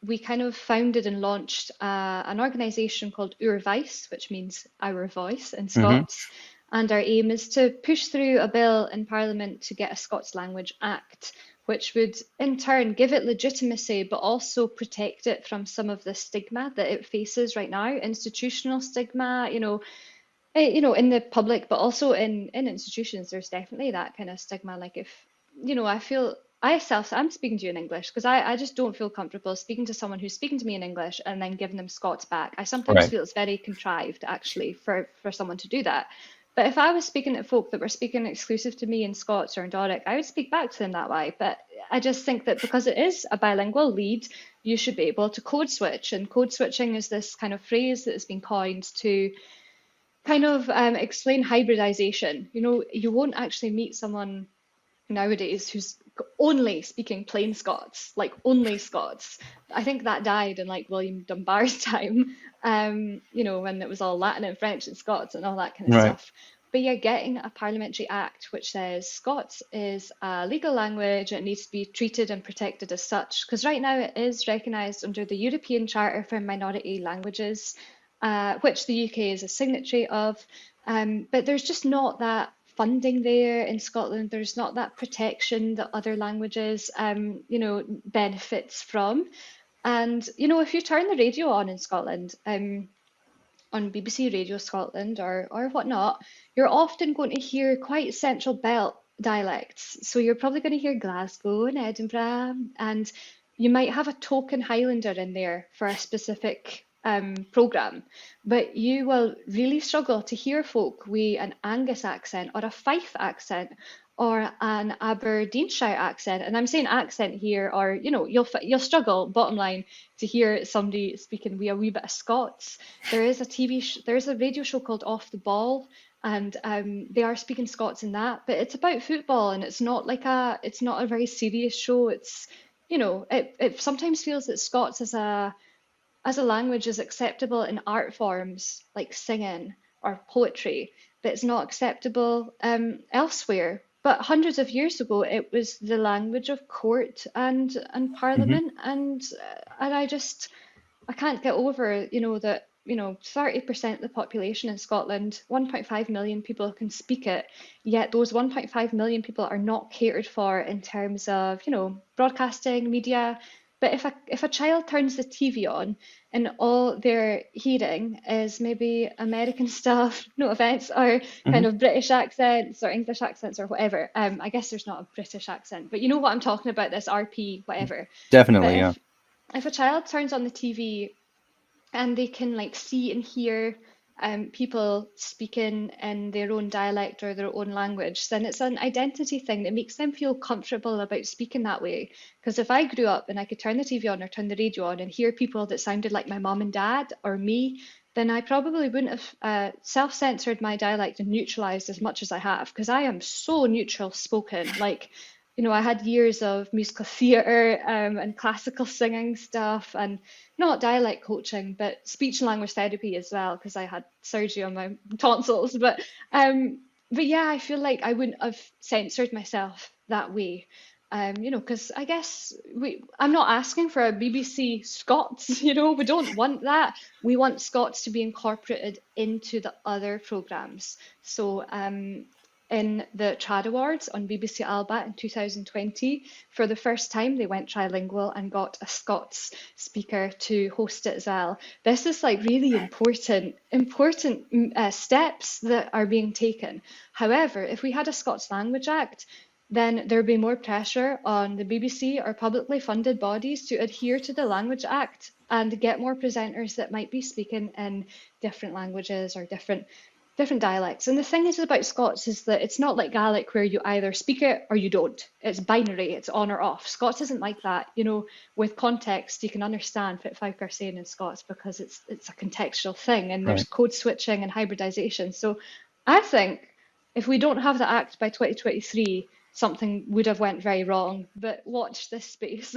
we kind of founded and launched an organisation called Our Voice, which means our voice in mhm. Scots. And our aim is to push through a bill in Parliament to get a Scots Language Act, which would in turn give it legitimacy, but also protect it from some of the stigma that it faces right now, institutional stigma, in the public, but also in institutions. There's definitely that kind of stigma. Like if, I feel I'm speaking to you in English because I just don't feel comfortable speaking to someone who's speaking to me in English and then giving them Scots back. I sometimes Right. feel it's very contrived actually for someone to do that. But if I was speaking to folk that were speaking exclusive to me in Scots or in Doric, I would speak back to them that way. But I just think that because it is a bilingual lead, you should be able to code switch. And code switching is this kind of phrase that has been coined to kind of explain hybridization. You won't actually meet someone nowadays who's only speaking plain Scots, like only Scots. I think that died in like William Dunbar's time, when it was all Latin and French and Scots and all that kind of Right. stuff. But yeah, getting a parliamentary act which says Scots is a legal language, it needs to be treated and protected as such. Because right now it is recognised under the European Charter for Minority Languages, which the UK is a signatory of. But there's just not that funding there in Scotland. There's not that protection that other languages, benefits from. And, if you turn the radio on in Scotland, on BBC Radio Scotland or whatnot, you're often going to hear quite central belt dialects. So you're probably going to hear Glasgow and Edinburgh, and you might have a token Highlander in there for a specific programme, but you will really struggle to hear folk with an Angus accent or a Fife accent or an Aberdeenshire accent. And I'm saying accent here, or you'll struggle, bottom line, to hear somebody speaking with a wee bit of Scots. There is a there is a radio show called Off the Ball, and they are speaking Scots in that, but it's about football, and it's not a very serious show. It's it sometimes feels that Scots as a language is acceptable in art forms like singing or poetry, but it's not acceptable elsewhere. But hundreds of years ago, it was the language of court and Hmm. parliament, and I can't get over, that 30% of the population in Scotland, 1.5 million people can speak it, yet those 1.5 million people are not catered for in terms of, broadcasting, media. But if a child turns the TV on and all they're hearing is maybe American stuff, no offense, or kind Hmm. of British accents or English accents or whatever. I guess there's not a British accent, but you know what I'm talking about, this RP, whatever. But Definitely, yeah. if a child turns on the TV and they can like see and hear people speaking in their own dialect or their own language, then it's an identity thing that makes them feel comfortable about speaking that way. Because if I grew up and I could turn the TV on or turn the radio on and hear people that sounded like my mom and dad or me, then I probably wouldn't have self-censored my dialect and neutralized as much as I have, because I am so neutral spoken. Like, I had years of musical theatre and classical singing stuff, and not dialect coaching, but speech and language therapy as well, because I had surgery on my tonsils. But yeah, I feel like I wouldn't have censored myself that way. Because I guess I'm not asking for a BBC Scots, we don't want that. We want Scots to be incorporated into the other programmes. So in the Trad Awards on BBC Alba in 2020, for the first time, they went trilingual and got a Scots speaker to host it as well. This is like really important steps that are being taken. However, if we had a Scots Language Act, then there would be more pressure on the BBC or publicly funded bodies to adhere to the Language Act and get more presenters that might be speaking in different languages or different dialects. And the thing is about Scots is that it's not like Gaelic where you either speak it or you don't. It's binary, it's on or off. Scots isn't like that. With context, you can understand what folk are saying in Scots because it's a contextual thing, and there's Right. code switching and hybridization. So I think if we don't have the act by 2023, something would have went very wrong. But watch this space.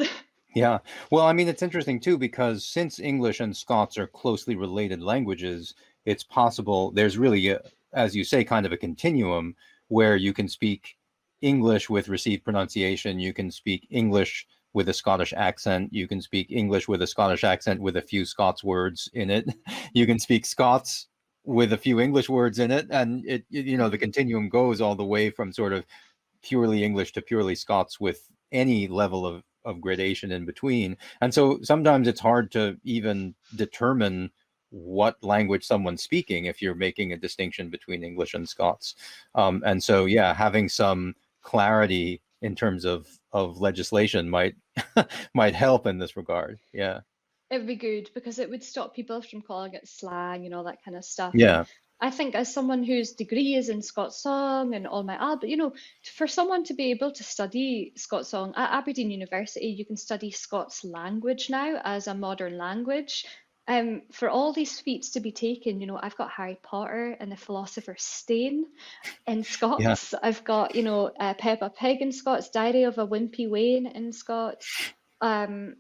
Yeah. Well, I mean, it's interesting too, because since English and Scots are closely related languages, it's possible there's really, as you say, kind of a continuum where you can speak English with received pronunciation, you can speak English with a Scottish accent, you can speak English with a Scottish accent with a few Scots words in it, you can speak Scots with a few English words in it, and the Mhm. continuum goes all the way from sort of purely English to purely Scots with any level of gradation in between. And so sometimes it's hard to even determine what language someone's speaking if you're making a distinction between English and Scots. And so, yeah, having some clarity in terms of legislation might might help in this regard. Yeah. It would be good because it would stop people from calling it slang and all that kind of stuff. And Yeah. I think as someone whose degree is in Scots song and all my album, for someone to be able to study Scots song at Aberdeen University, you can study Scots language now as a modern language. For all these feats to be taken, I've got Harry Potter and the Philosopher's Stone in Yeah. Scots. I've got, Peppa Pig in Scots, Diary of a Wimpy Wayne in Scots. Um,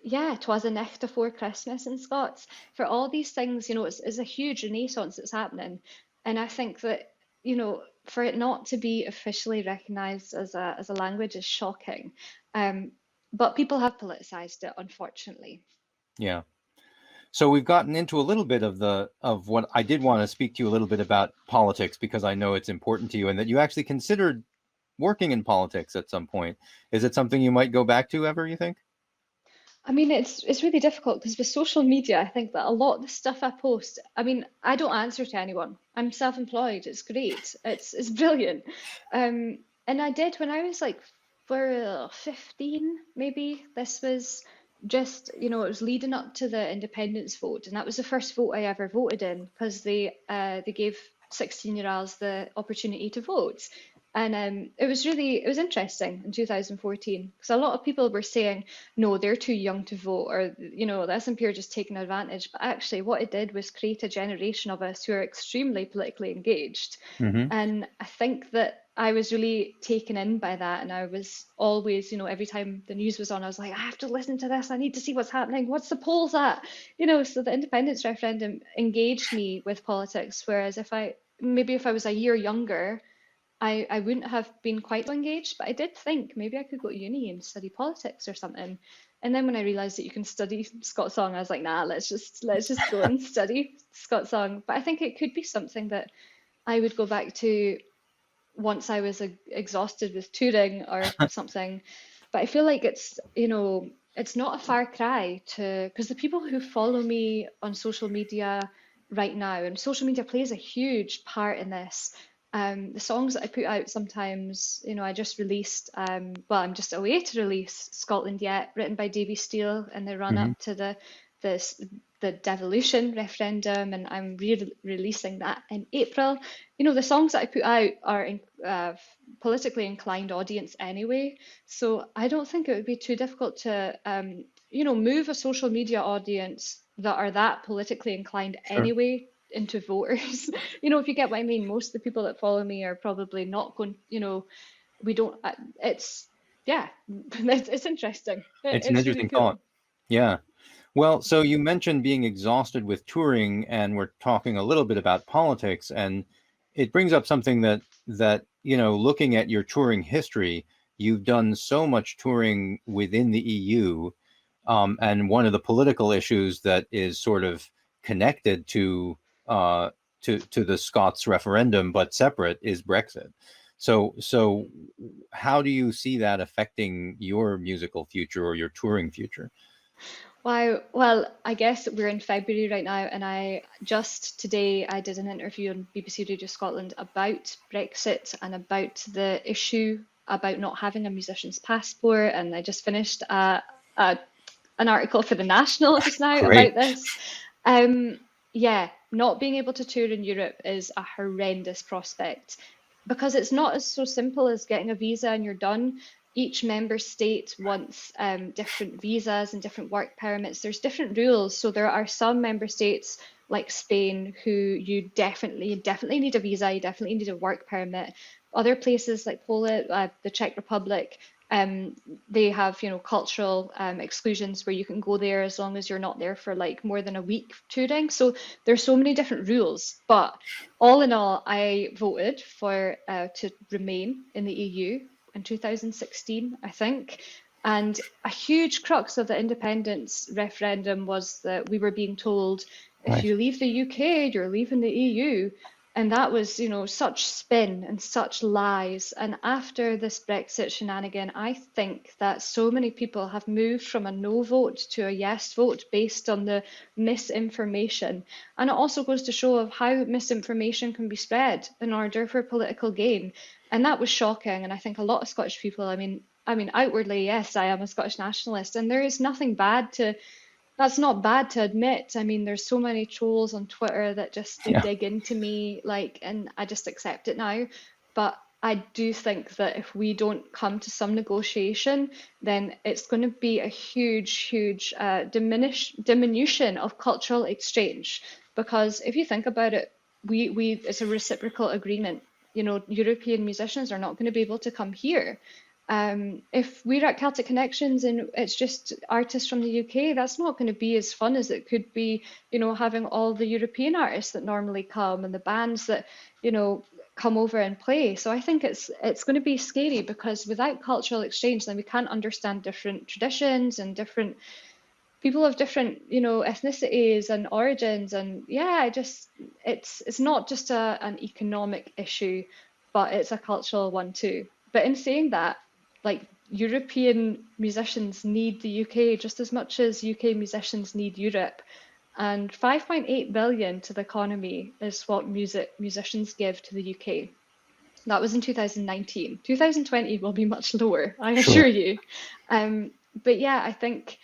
yeah, 'twas a nicht afore Christmas in Scots. For all these things, it's a huge renaissance that's happening. And I think that, for it not to be officially recognised as a language is shocking. Um, but people have politicised it, unfortunately. Yeah. So we've gotten into a little bit of what I did want to speak to you a little bit about politics, because I know it's important to you and that you actually considered working in politics at some point. Is it something you might go back to ever, you think? I mean, it's really difficult because with social media, I think that a lot of the stuff I post, I mean, I don't answer to anyone. I'm self-employed. It's great. It's brilliant. And I did when I was like for 15, maybe. This was just, it was leading up to the independence vote, and that was the first vote I ever voted in because they gave 16-year-olds the opportunity to vote. And it was interesting in 2014 because a lot of people were saying no, they're too young to vote, or the SNP are just taking advantage. But actually, what it did was create a generation of us who are extremely politically engaged. Hmm. And I think that I was really taken in by that. And I was always, every time the news was on, I was like, I have to listen to this. I need to see what's happening. What's the polls at? So the independence referendum engaged me with politics. Whereas if I was a year younger, I wouldn't have been quite so engaged, but I did think maybe I could go to uni and study politics or something. And then when I realized that you can study Scots song, I was like, nah, let's just go and study Scots song. But I think it could be something that I would go back to once I was exhausted with touring or something. But I feel like it's not a far cry to, because the people who follow me on social media right now, and social media plays a huge part in this. The songs that I put out sometimes, I just released, well, I'm just away to release Scotland Yet, written by Davy Steele in the run Hmm. up to the the devolution referendum, and I'm re-releasing that in April. The songs that I put out are politically inclined audience anyway, so I don't think it would be too difficult to, move a social media audience that are that politically inclined Sure. anyway into voters. If you get what I mean, most of the people that follow me are probably not going, we don't, yeah, it's interesting. It's an It's really interesting thought. cool. Yeah. Well, so you mentioned being exhausted with touring, and we're talking a little bit about politics, and it brings up something that looking at your touring history, you've done so much touring within the EU, and one of the political issues that is sort of connected uh, to the Scots referendum, but separate, is Brexit. So how do you see that affecting your musical future or your touring future? Wow. Well, I guess we're in February right now, and I just today I did an interview on BBC Radio Scotland about Brexit and about the issue about not having a musician's passport, and I just finished a an article for the National just now Great. about this. Um, yeah, not being able to tour in Europe is a horrendous prospect because it's not as so simple as getting a visa and you're done. Each member state wants different visas and different work permits. There's different rules. So there are some member states like Spain who you definitely need a visa, you definitely need a work permit. Other places like Poland, the Czech Republic, um, they have, cultural exclusions where you can go there as long as you're not there for like more than a week touring. So there's so many different rules. But all in all, I voted for to remain in the EU in 2016, I think. And a huge crux of the independence referendum was that we were being told if Right. you leave the UK, you're leaving the EU. And that was, such spin and such lies. And after this Brexit shenanigan, I think that so many people have moved from a no vote to a yes vote based on the misinformation. And it also goes to show of how misinformation can be spread in order for political gain. And that was shocking. And I think a lot of Scottish people, I mean, outwardly, yes, I am a Scottish nationalist, and there is nothing bad to that's not bad to admit. I mean, there's so many trolls on Twitter that just they Yeah. dig into me, like, and I just accept it now. But I do think that if we don't come to some negotiation, then it's going to be a huge diminution of cultural exchange. Because if you think about it, we it's a reciprocal agreement. European musicians are not going to be able to come here. If we're at Celtic Connections and it's just artists from the UK, that's not going to be as fun as it could be, having all the European artists that normally come and the bands that, you know, come over and play. So I think it's going to be scary because without cultural exchange, then we can't understand different traditions and different people of different, ethnicities and origins. And yeah, it's not just an economic issue, but it's a cultural one too. But in saying that, like European musicians need the UK just as much as UK musicians need Europe. And 5.8 billion to the economy is what musicians give to the UK. That was in 2019. 2020 will be much lower, I assure Sure. you. Um, but yeah, I think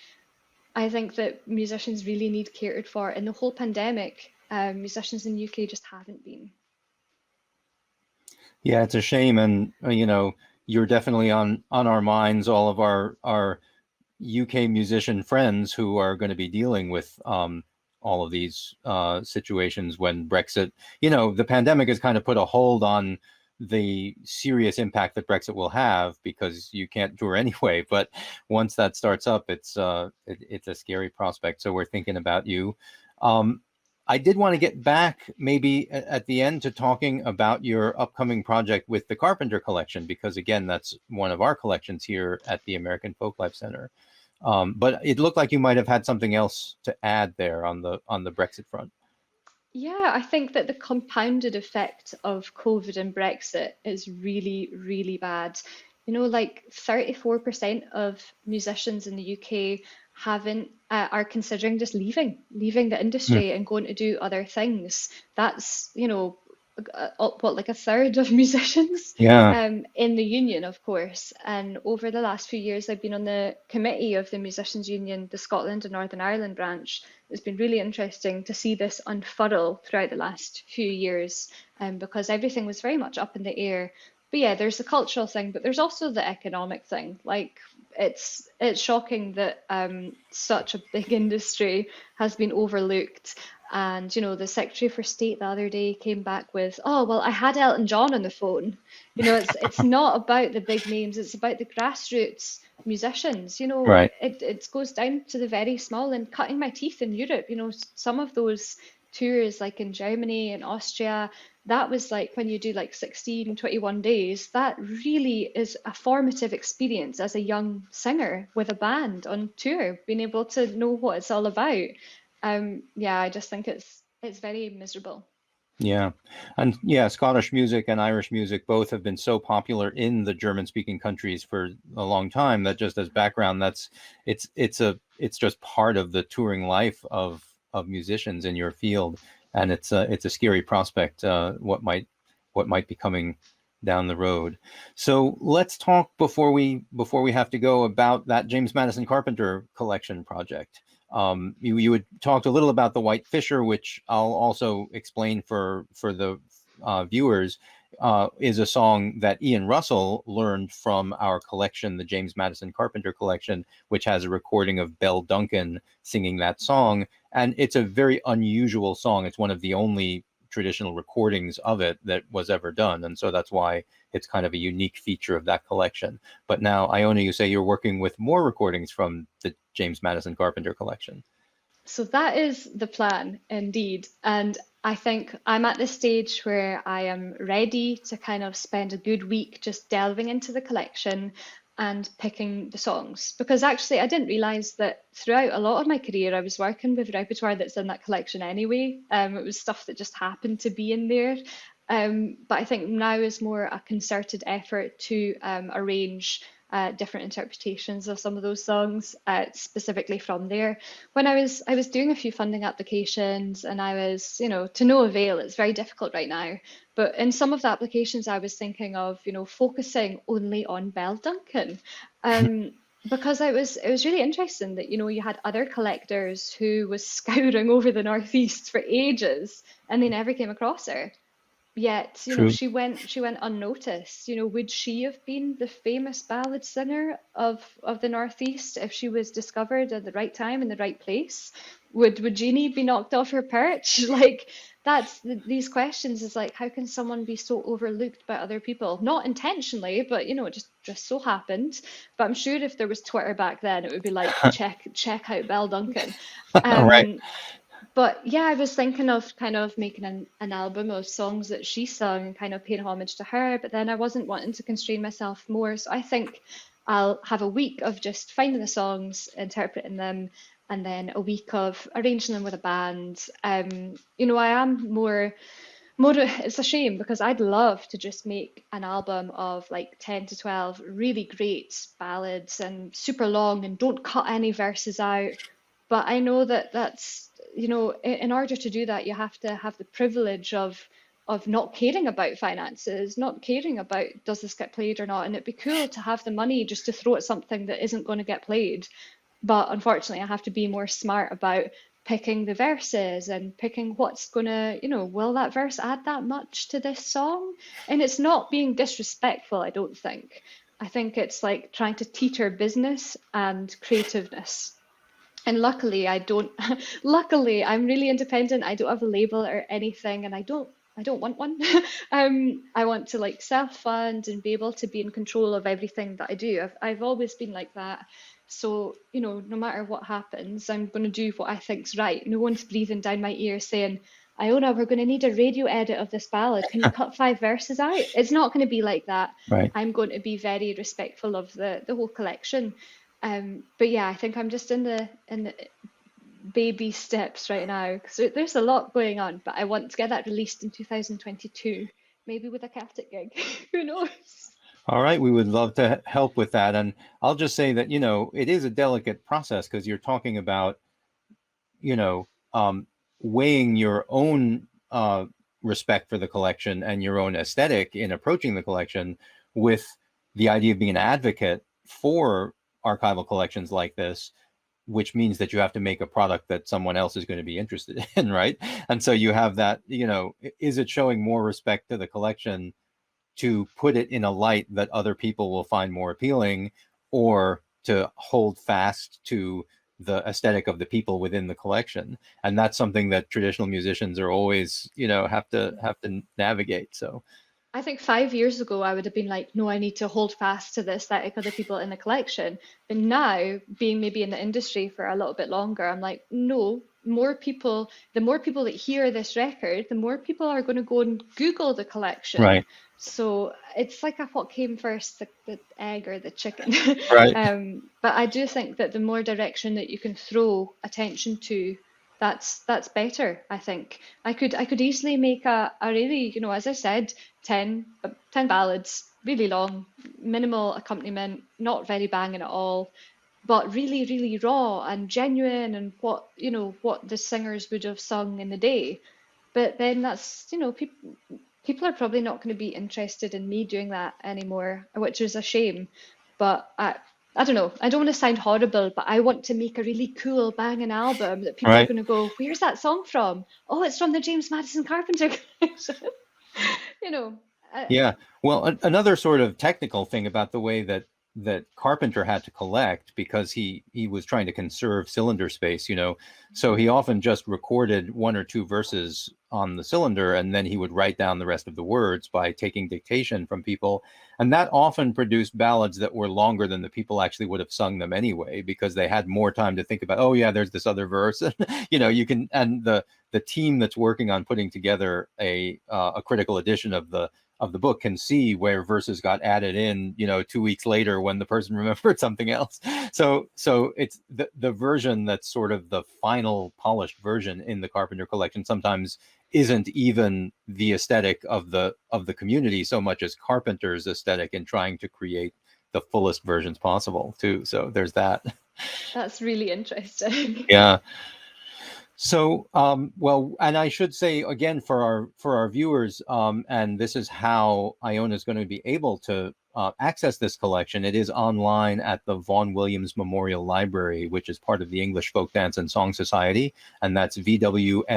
that musicians really need catered for. In the whole pandemic, musicians in the UK just haven't been. Yeah, it's a shame, and you're definitely on our minds, all of our UK musician friends who are going to be dealing with all of these situations when Brexit. The pandemic has kind of put a hold on the serious impact that Brexit will have because you can't tour anyway. But once that starts up, it's a scary prospect. So we're thinking about you. Um, I did want to get back maybe at the end to talking about your upcoming project with the Carpenter Collection, because again, that's one of our collections here at the American Folklife Center. But it looked like you might have had something else to add there on the Brexit front. Yeah, I think that the compounded effect of COVID and Brexit is really, really bad. Like 34% of musicians in the UK haven't are considering just leaving the Hmm. industry and going to do other things. That's, what, like a third of musicians Yeah. in the union, of course. And over the last few years, I've been on the committee of the Musicians Union, the Scotland and Northern Ireland branch. It's been really interesting to see this unfurl throughout the last few years, because everything was very much up in the air. But yeah, there's the cultural thing, but there's also the economic thing. Like it's shocking that such a big industry has been overlooked. And the Secretary for State the other day came back with, "Oh, well, I had Elton John on the phone." It's not about the big names, it's about the grassroots musicians. Right. It goes down to the very small, and cutting my teeth in Europe. Some of those tours, like in Germany and Austria, that was like when you do like 16, 21 days, that really is a formative experience as a young singer with a band on tour, being able to know what it's all about. Yeah, I just think it's very miserable. Yeah. And yeah, Scottish music and Irish music both have been so popular in the German speaking countries for a long time that just as background, it's just part of the touring life of musicians in your field. And it's a scary prospect, what might be coming down the road. So let's talk before we have to go about that James Madison Carpenter collection project. You had talked a little about the White Fisher, which I'll also explain for the viewers. Is a song that Ian Russell learned from our collection, the James Madison Carpenter collection, which has a recording of Belle Duncan singing that song. And it's a very unusual song. It's one of the only traditional recordings of it that was ever done. And so that's why it's kind of a unique feature of that collection. But now, Iona, you say you're working with more recordings from the James Madison Carpenter collection. So that is the plan indeed. And I think I'm at the stage where I am ready to kind of spend a good week just delving into the collection and picking the songs. Because actually, I didn't realize that throughout a lot of my career, I was working with repertoire that's in that collection anyway. It was stuff that just happened to be in there. But I think now is more a concerted effort to arrange different interpretations of some of those songs, specifically from there. When I was doing a few funding applications, and I was, to no avail. It's very difficult right now. But in some of the applications, I was thinking of, focusing only on Belle Duncan. Um, because it was really interesting that you had other collectors who was scouring over the Northeast for ages and they never came across her. Yet, True. she went unnoticed. Would she have been the famous ballad singer of the Northeast if she was discovered at the right time in the right place? Would Jeannie be knocked off her perch? Like these questions is like, how can someone be so overlooked by other people? Not intentionally, but it just so happened. But I'm sure if there was Twitter back then, it would be like, check out Belle Duncan. All right. Um, but yeah, I was thinking of kind of making an album of songs that she sung and kind of paying homage to her, but then I wasn't wanting to constrain myself more. So I think I'll have a week of just finding the songs, interpreting them, and then a week of arranging them with a band. I am more it's a shame because I'd love to just make an album of like 10 to 12 really great ballads and super long and don't cut any verses out. But I know that that's, in order to do that, you have to have the privilege of not caring about finances, not caring about does this get played or not. And it'd be cool to have the money just to throw at something that isn't going to get played. But unfortunately, I have to be more smart about picking the verses and picking what's gonna, will that verse add that much to this song? And it's not being disrespectful, I don't think. I think it's like trying to teeter business and creativeness. And luckily, I don't, luckily, I'm really independent. I don't have a label or anything, and I don't want one. I want to like self-fund and be able to be in control of everything that I do. I've always been like that. So, no matter what happens, I'm going to do what I think's right. No one's breathing down my ear saying, Iona, we're going to need a radio edit of this ballad. Can you cut 5 verses out? It's not going to be like that. Right. I'm going to be very respectful of the whole collection. But yeah, I think I'm just in the baby steps right now because there's a lot going on, but I want to get that released in 2022, maybe with a Celtic gig. Who knows? All right, we would love to help with that. And I'll just say that, it is a delicate process because you're talking about, you know, weighing your own respect for the collection and your own aesthetic in approaching the collection with the idea of being an advocate for archival collections like this, which means that you have to make a product that someone else is going to be interested in, right? And so you have that, is it showing more respect to the collection to put it in a light that other people will find more appealing, or to hold fast to the aesthetic of the people within the collection? And that's something that traditional musicians are always, have to navigate. So I think 5 years ago, I would have been like, no, I need to hold fast to the aesthetic of the people in the collection. But now, being maybe in the industry for a little bit longer, I'm like, no, the more people that hear this record, the more people are going to go and Google the collection. right. So it's like what came first, the egg or the chicken. Right. But I do think that the more direction that you can throw attention to, that's better. I think I could easily make a really, as I said, 10 ballads, really long, minimal accompaniment, not very banging at all, but really, really raw and genuine and what the singers would have sung in the day. But then that's, people are probably not going to be interested in me doing that anymore, which is a shame. But I don't know. I don't want to sound horrible, but I want to make a really cool banging album that people are Right. going to go, "Where's that song from? Oh, it's from the James Madison Carpenter collection." You know, uh, Yeah. Well, another sort of technical thing about the way that Carpenter had to collect, because he was trying to conserve cylinder space, so he often just recorded 1 or 2 verses on the cylinder, and then he would write down the rest of the words by taking dictation from people. And that often produced ballads that were longer than the people actually would have sung them anyway, because they had more time to think about, oh yeah, there's this other verse. And the team that's working on putting together a critical edition of the book can see where verses got added in, 2 weeks later when the person remembered something else. So it's the version that's sort of the final polished version in the Carpenter collection sometimes isn't even the aesthetic of the community so much as Carpenter's aesthetic in trying to create the fullest versions possible too. So there's that. that's really interesting. Yeah. So, well, and I should say again for our viewers, and this is how Iona is going to be able to access this collection. It is online at the Vaughan Williams Memorial Library, which is part of the English Folk Dance and Song Society, and that's vwml.org.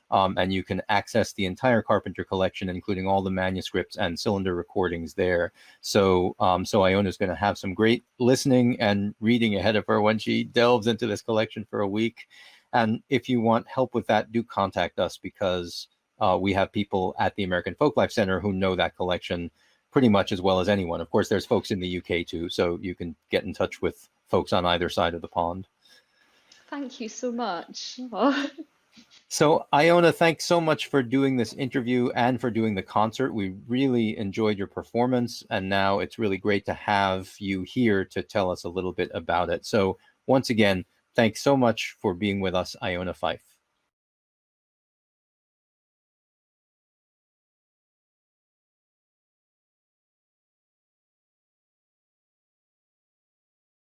And you can access the entire Carpenter collection, including all the manuscripts and cylinder recordings there. So, Iona is going to have some great listening and reading ahead of her when she delves into this collection for a week. And if you want help with that, do contact us, because we have people at the American Folklife Center who know that collection pretty much as well as anyone. Of course, there's folks in the UK too, so you can get in touch with folks on either side of the pond. Thank you so much. Oh. So, Iona, thanks so much for doing this interview and for doing the concert. We really enjoyed your performance, and now it's really great to have you here to tell us a little bit about it. So, once again, thanks so much for being with us, Iona Fyfe.